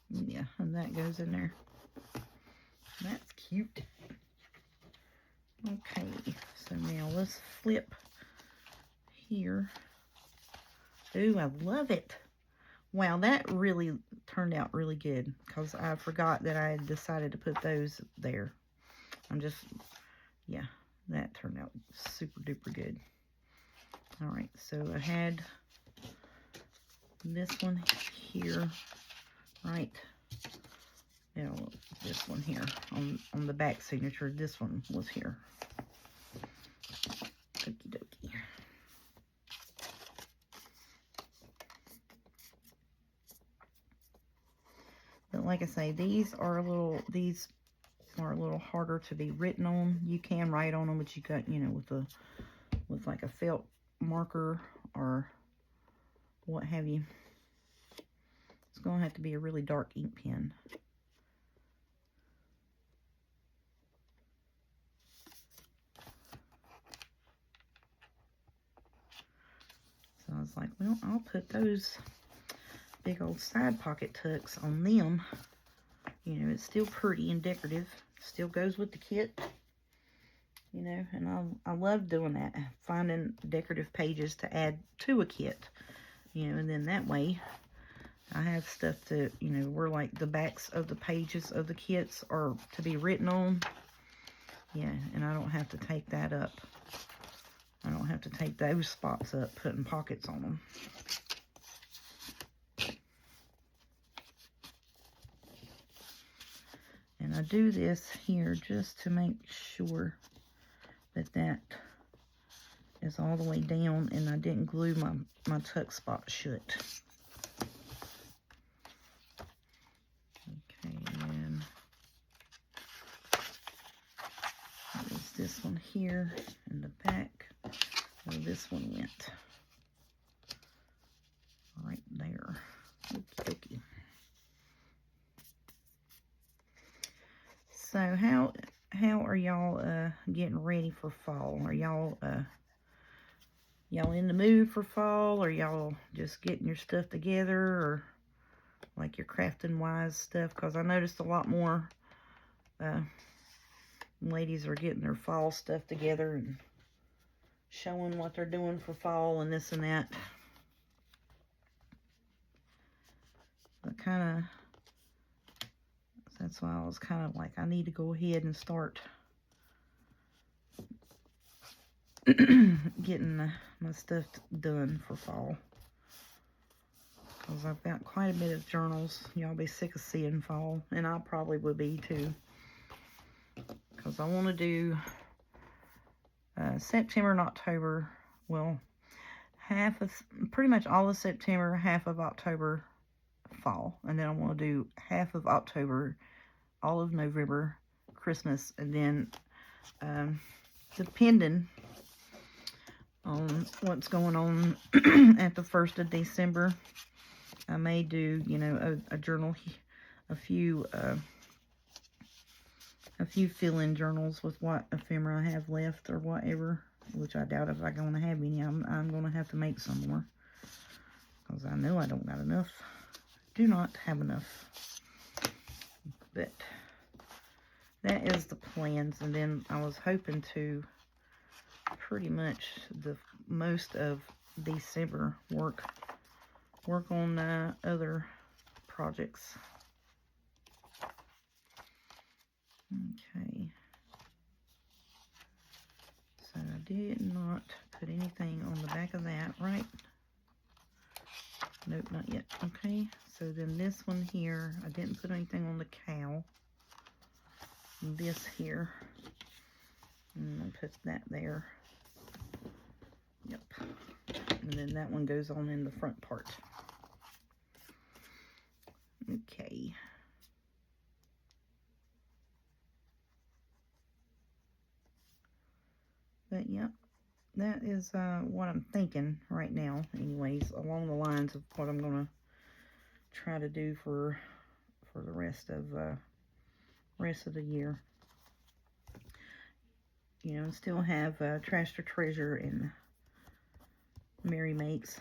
Yeah, and that goes in there. That's cute. Okay, so now let's flip here. Ooh, I love it. Wow, that really turned out really good because I forgot that I had decided to put those there. Yeah, that turned out super duper good. All right, so I had this one here, right? You know, this one here on the back signature. This one was here. Okie dokie. But like I say, these are a little harder to be written on. You can write on them, but you got, you know, with like a felt marker or what have you. It's going to have to be a really dark ink pen. So I was like, well, I'll put those big old side pocket tucks on them. You know, it's still pretty and decorative. Still goes with the kit. You know, and I love doing that. Finding decorative pages to add to a kit. You know, and then that way I have stuff to, you know, where like the backs of the pages of the kits are to be written on. Yeah, and I don't have to take that up. I don't have to take those spots up, putting pockets on them. And I do this here just to make sure that that is all the way down and I didn't glue my tuck spot shut. Okay, and there's this one here in the back where this one went. Right there. Okie dokie. So how are y'all getting ready for fall? Are y'all in the mood for fall? Or y'all just getting your stuff together, or like your crafting wise stuff? Because I noticed a lot more ladies are getting their fall stuff together and showing what they're doing for fall and this and that. But that's why I was kind of like, I need to go ahead and start getting my stuff done for fall. Because I've got quite a bit of journals. Y'all be sick of seeing fall. And I probably would be too. Because I want to do September and October. Well, pretty much all of September, half of October, fall. And then I want to do half of October, all of November, Christmas. And then depending on what's going on at the 1st of December, I may do, you know, a journal, a few fill-in journals with what ephemera I have left or whatever, which I doubt if I'm going to have any. I'm going to have to make some more because I know I don't got enough. Do not have enough. But that is the plans. And then I was hoping to pretty much the most of December work work on other projects. Okay. So I did not put anything on the back of that, right? Nope, not yet. Okay, so then this one here, I didn't put anything on the cow. This here, I'm gonna put that there. Yep. And then that one goes on in the front part. Okay. But yeah, that is what I'm thinking right now, anyways, along the lines of what I'm gonna try to do for the rest of the year. You know, and still have Trash to Treasure and Mary Makes.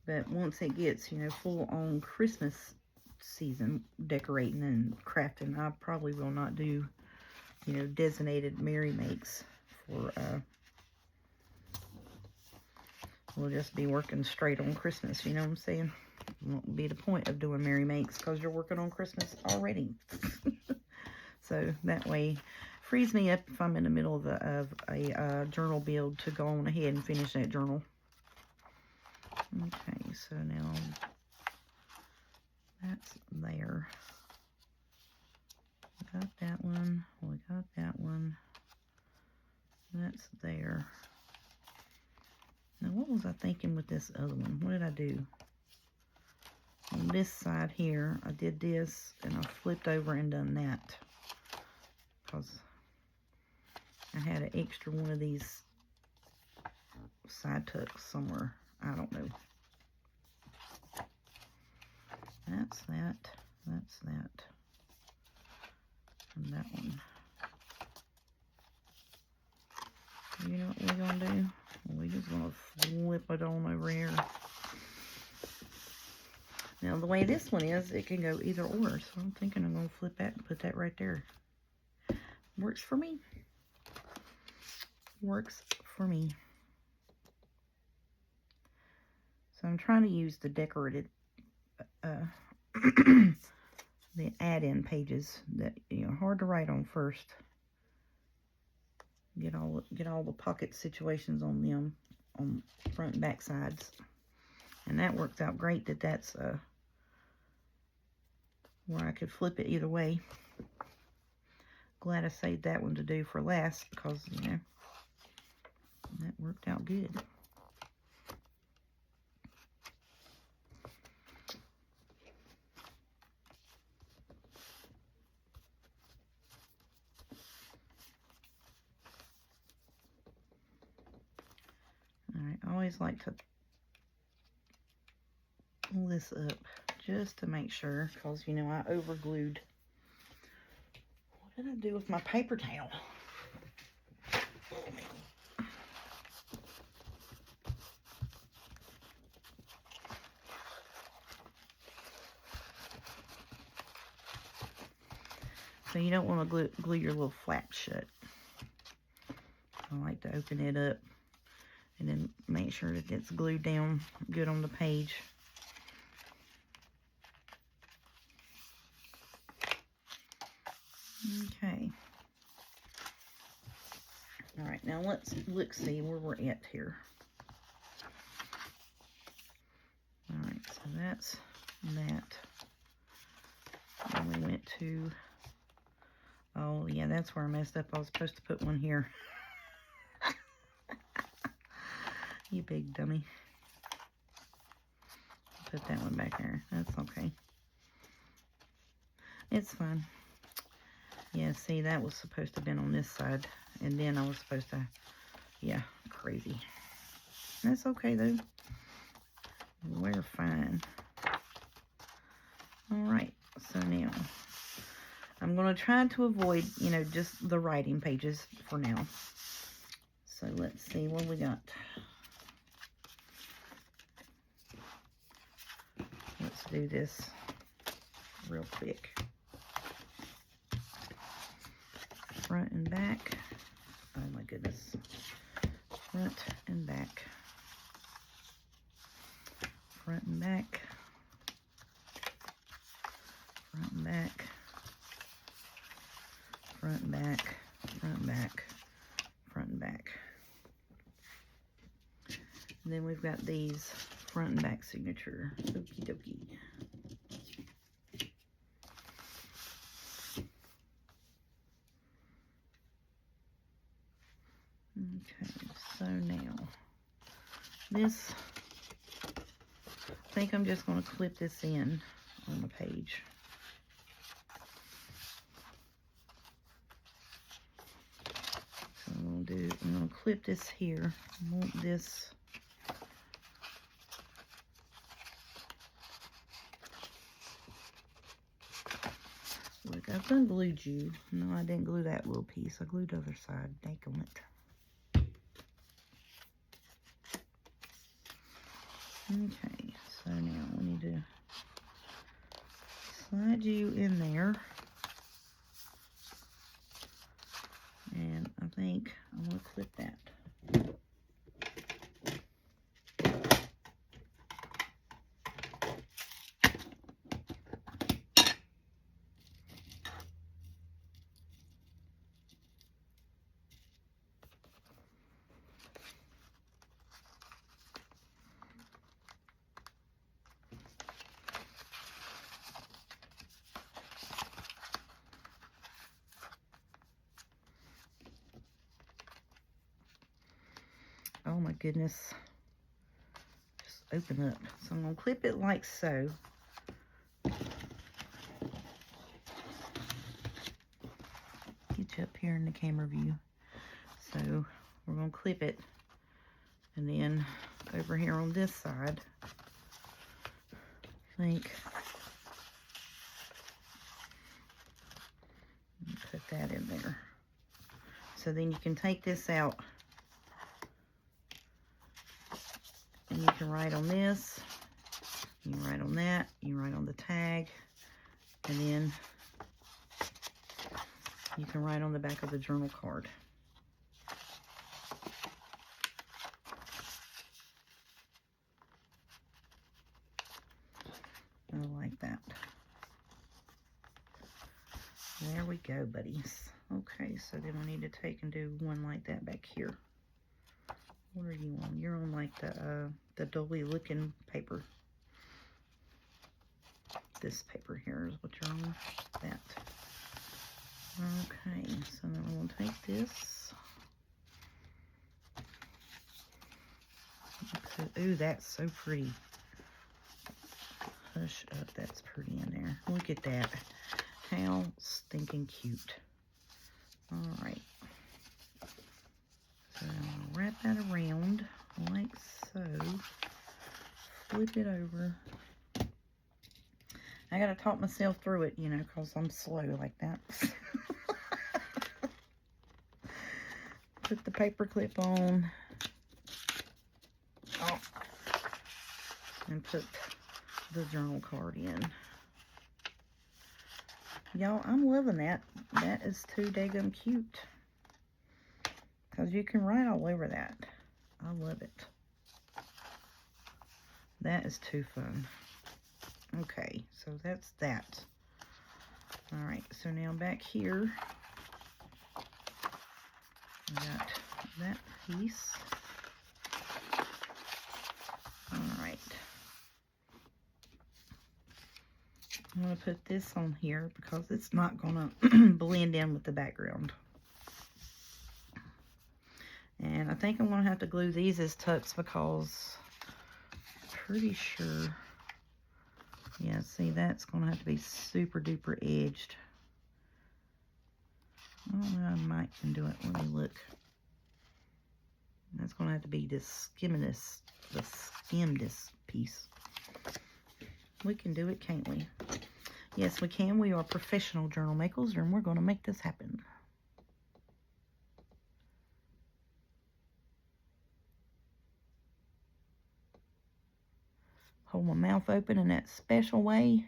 But once it gets, you know, full on Christmas season decorating and crafting, I probably will not do, you know, designated Mary Makes for, we'll just be working straight on Christmas, you know what I'm saying? Won't be the point of doing Mary Makes because you're working on Christmas already. So that way, frees me up if I'm in the middle of a journal build to go on ahead and finish that journal. Okay, so now that's there. We got that one. We got that one. That's there. Now, what was I thinking with this other one? What did I do? On this side here, I did this, and I flipped over and done that. Because I had an extra one of these side tucks somewhere. I don't know. That's that. That's that. And that one. You know what we're going to do? We're just going to flip it on over here. Now, the way this one is, it can go either or. So I'm thinking I'm going to flip that and put that right there. Works for me. Works for me. So I'm trying to use the decorated, the add-in pages that, you know, hard to write on first. Get all the pocket situations on them, on front and back sides. And that works out great that's where I could flip it either way. Glad I saved that one to do for last because, you know, that worked out good. Alright, I always like to pull this up just to make sure because, you know, I overglued. What did I do with my paper towel? So you don't want to glue your little flap shut. I like to open it up and then make sure that it's glued down good on the page. Okay. All right, now let's see where we're at here. All right, so that's that. Then we went to, oh yeah, that's where I messed up. I was supposed to put one here. You big dummy. Put that one back there. That's okay. It's fine. Yeah, see, that was supposed to have been on this side. And then I was supposed to, yeah, crazy. That's okay, though. We're fine. Alright, so now, I'm going to try to avoid, you know, just the writing pages for now. So let's see what we got. Let's do this real quick. Front and back. Oh my goodness. front and back, front and back, front and back, front and back, front and back, front and back. And then we've got these front and back signature. Okie dokie. Okay, so now this, I think I'm just going to clip this in on the page. So I'm going to clip this here. I want this. Look, I've unglued you. No, I didn't glue that little piece. I glued the other side. Daggone it. Okay, so now we need to slide you in there. And I think I'm going to clip that. Oh my goodness. Just open up. So I'm going to clip it like so. Get you up here in the camera view. So we're going to clip it. And then over here on this side, I think, put that in there. So then you can take this out. And you can write on this, you can write on that, you write on the tag, and then you can write on the back of the journal card. I like that. There we go, buddies. Okay, so then we need to take and do one like that back here. What are you on? You're on like the dolly looking paper. This paper here is what you're on. That. Okay, so then I'm going to take this. Ooh, that's so pretty. Hush up, that's pretty in there. Look at that. How stinking cute. Alright. So I'm going to wrap that around like so. Flip it over. I got to talk myself through it, you know, because I'm slow like that. Put the paper clip on. Oh. And put the journal card in. Y'all, I'm loving that. That is too daggum cute. Because you can write all over that. I love it. That is too fun. Okay, so that's that. Alright, so now back here, I got that piece. Alright. I'm going to put this on here because it's not going to blend in with the background. And I think I'm going to have to glue these as tucks because I'm pretty sure, yeah, see, that's going to have to be super duper edged. I don't know, I might can do it. Let me look. That's going to have to be this the skimmed piece. We can do it, can't we? Yes, we can. We are professional journal makers, and we're going to make this happen. Hold my mouth open in that special way.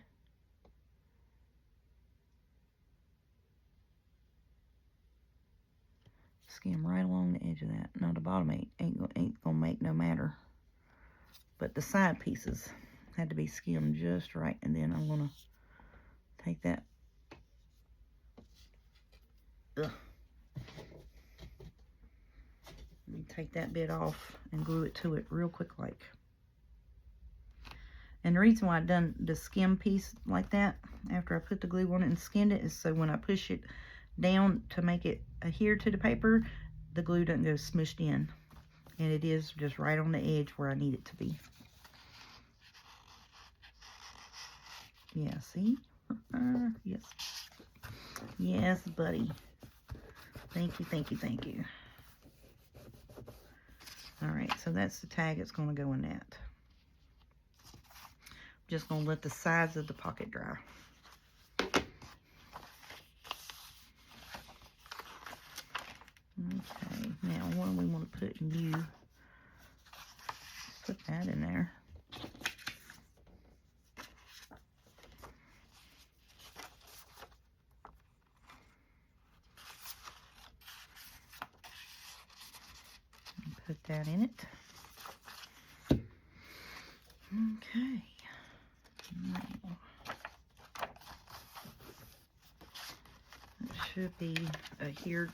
skim right along the edge of that. No, the bottom ain't gonna make no matter. But the side pieces had to be skimmed just right. And then I'm gonna take that. Take that bit off and glue it to it real quick like. And the reason why I done the skim piece like that after I put the glue on it and skinned it is so when I push it down to make it adhere to the paper, the glue doesn't go smushed in. And it is just right on the edge where I need it to be. Yeah, see? Yes. Yes, buddy. Thank you, thank you, thank you. Alright, so that's the tag that's going to go in that. Just going to let the sides of the pocket dry. Okay, now what do we want to put in you? Put that in there. Put that in it. Okay. Now, it should be adhered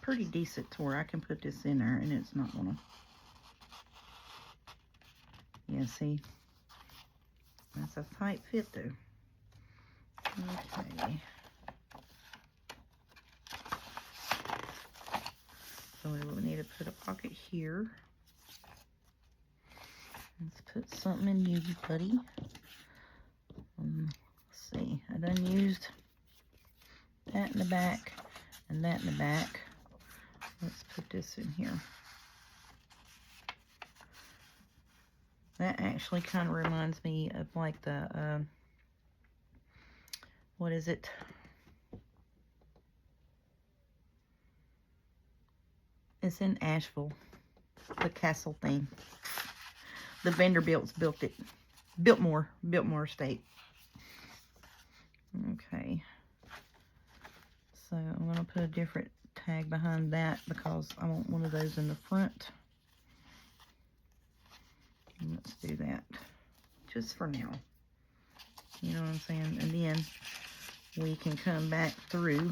pretty decent to where I can put this in there and it's not gonna. Yeah, see? That's a tight fit though. Okay. So we will need to put a pocket here. Let's put something in you, buddy. Let's see. I done used that in the back and that in the back. Let's put this in here. That actually kind of reminds me of like the, what is it? It's in Asheville, the castle thing. The Vanderbilts built it. Biltmore Estate. Okay. So I'm going to put a different tag behind that because I want one of those in the front. And let's do that just for now. You know what I'm saying? And then we can come back through.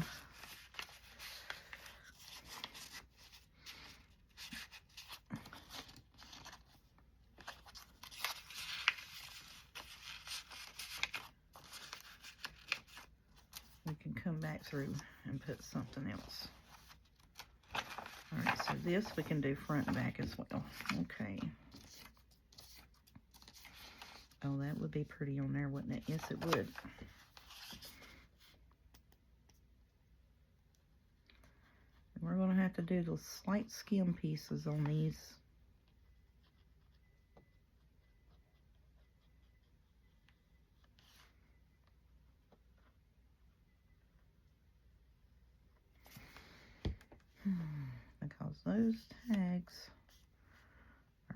We can come back through and put something else. All right, so this we can do front and back as well. Okay. Oh, that would be pretty on there, wouldn't it? Yes, it would. And we're going to have to do those slight skim pieces on these. Because those tags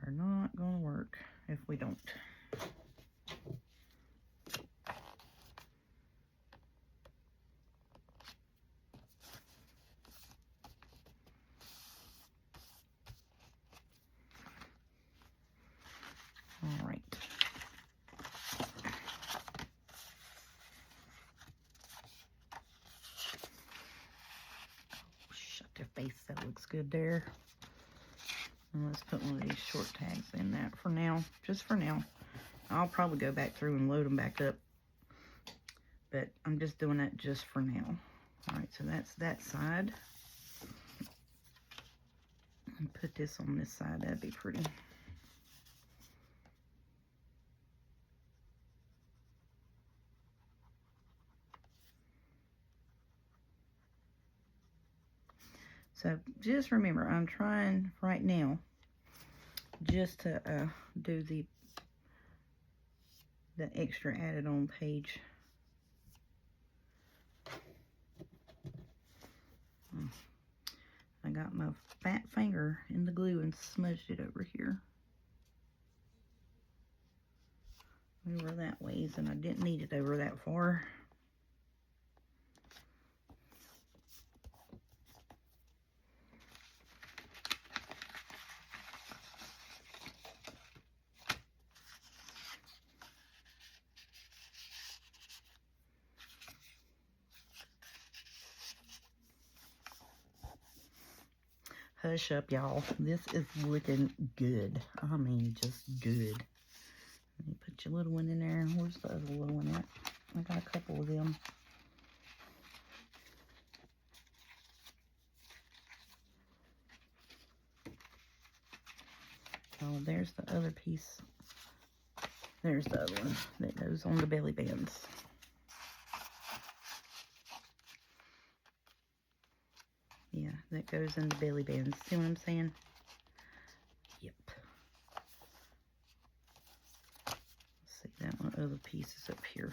are not going to work if we don't. All right. Shut their face. That looks good there. And let's put one of these short tags in that for now. Just for now. I'll probably go back through and load them back up. But I'm just doing that just for now. All right, so that's that side. And put this on this side. That'd be pretty. So just remember, I'm trying right now just to do the extra added on page. I got my fat finger in the glue and smudged it over here. Over that ways, and I didn't need it over that far. Hush up, y'all. This is looking good. I mean, just good. Let me put your little one in there. Where's the other little one at? I got a couple of them. Oh, there's the other piece. There's the other one that goes on the belly bands. Yeah, that goes in the belly bands. See what I'm saying? Yep. Let's see that one. Other piece is up here.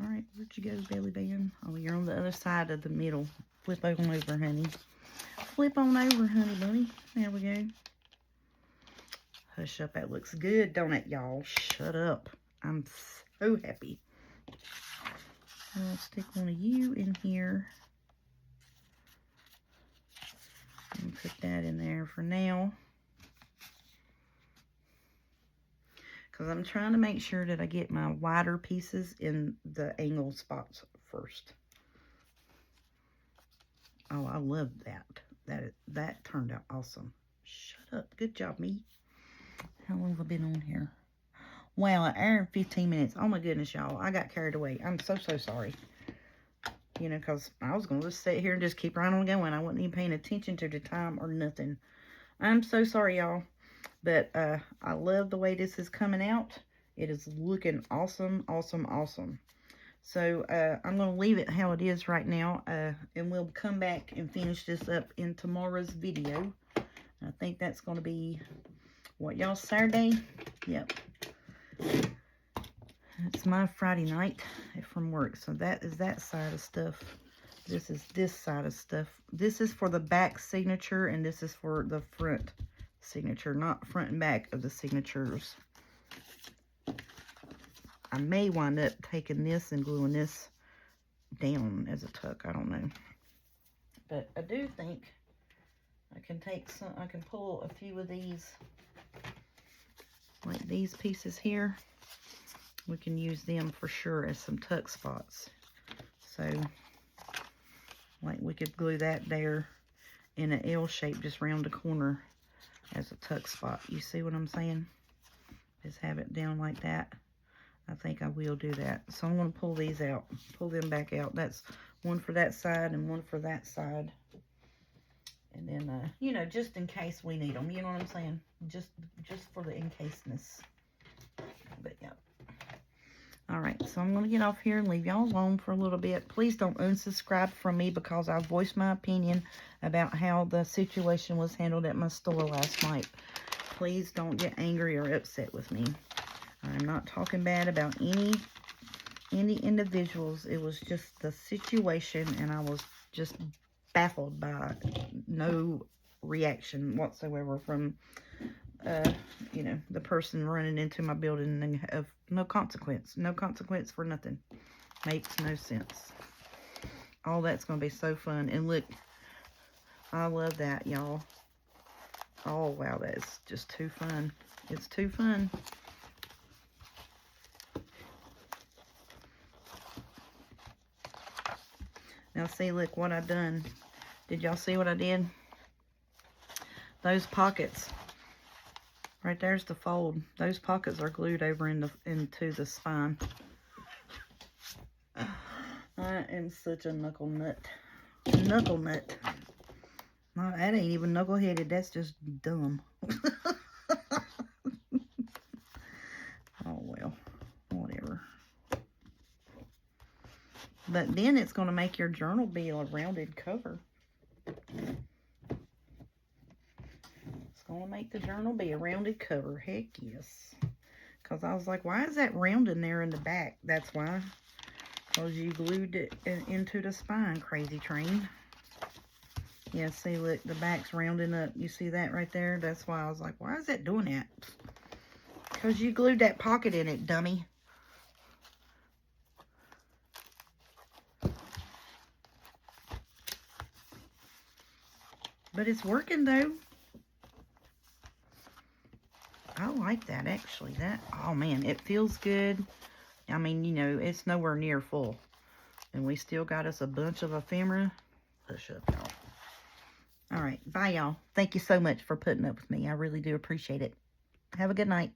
All right, where'd you go, belly band? Oh, you're on the other side of the middle. Flip on over, honey. Flip on over, honey bunny. There we go. Hush up. That looks good, don't it, y'all? Shut up. I'm so happy. I'll stick one of you in here. And put that in there for now. Because I'm trying to make sure that I get my wider pieces in the angle spots first. Oh, I love that. That turned out awesome. Shut up. Good job, me. How long have I been on here? Wow, an hour and 15 minutes. Oh, my goodness, y'all. I got carried away. I'm so sorry. You know, because I was going to just sit here and just keep right on going. I wasn't even paying attention to the time or nothing. I'm so sorry, y'all. But I love the way this is coming out. It is looking awesome, awesome, awesome. So I'm going to leave it how it is right now. And we'll come back and finish this up in tomorrow's video. I think that's going to be, what, y'all, Saturday? Yep. It's my Friday night from work. So that is that side of stuff. This is this side of stuff. This is for the back signature, and this is for the front signature, not front and back of the signatures. I may wind up taking this and gluing this down as a tuck. I don't know. But I do think I can take some, I can pull a few of these, like these pieces here. We can use them for sure as some tuck spots. So, like we could glue that there in an L shape just round the corner as a tuck spot. You see what I'm saying? Just have it down like that. I think I will do that. So I'm going to pull these out. Pull them back out. That's one for that side and one for that side. And then, you know, just in case we need them. You know what I'm saying? Just for the in-caseness. But, yeah. Alright, so I'm going to get off here and leave y'all alone for a little bit. Please don't unsubscribe from me because I voiced my opinion about how the situation was handled at my store last night. Please don't get angry or upset with me. I'm not talking bad about any individuals. It was just the situation, and I was just baffled by no reaction whatsoever from, you know, the person running into my building, and of no consequence. No consequence for nothing. Makes no sense. All that's going to be so fun. And look, I love that, y'all. Oh, wow, that's just too fun. It's too fun. Now, see, look what I done. Did y'all see what I did? Those pockets. Right there's the fold. Those pockets are glued over into the spine. I am such a knuckle nut. Knuckle nut. No, that ain't even knuckle-headed. That's just dumb. Oh, well. Whatever. But then it's going to make your journal be a rounded cover. It's going to make the journal be a rounded cover. Heck yes. Because I was like, why is that round in there in the back? That's why. Because you glued it into the spine, crazy train. Yeah, see, look, the back's rounding up. You see that right there? That's why I was like, why is that doing that? Because you glued that pocket in it, dummy. But it's working, though. I like that, actually. That, oh, man, it feels good. I mean, you know, it's nowhere near full. And we still got us a bunch of ephemera. Hush up, y'all. All right. Bye, y'all. Thank you so much for putting up with me. I really do appreciate it. Have a good night.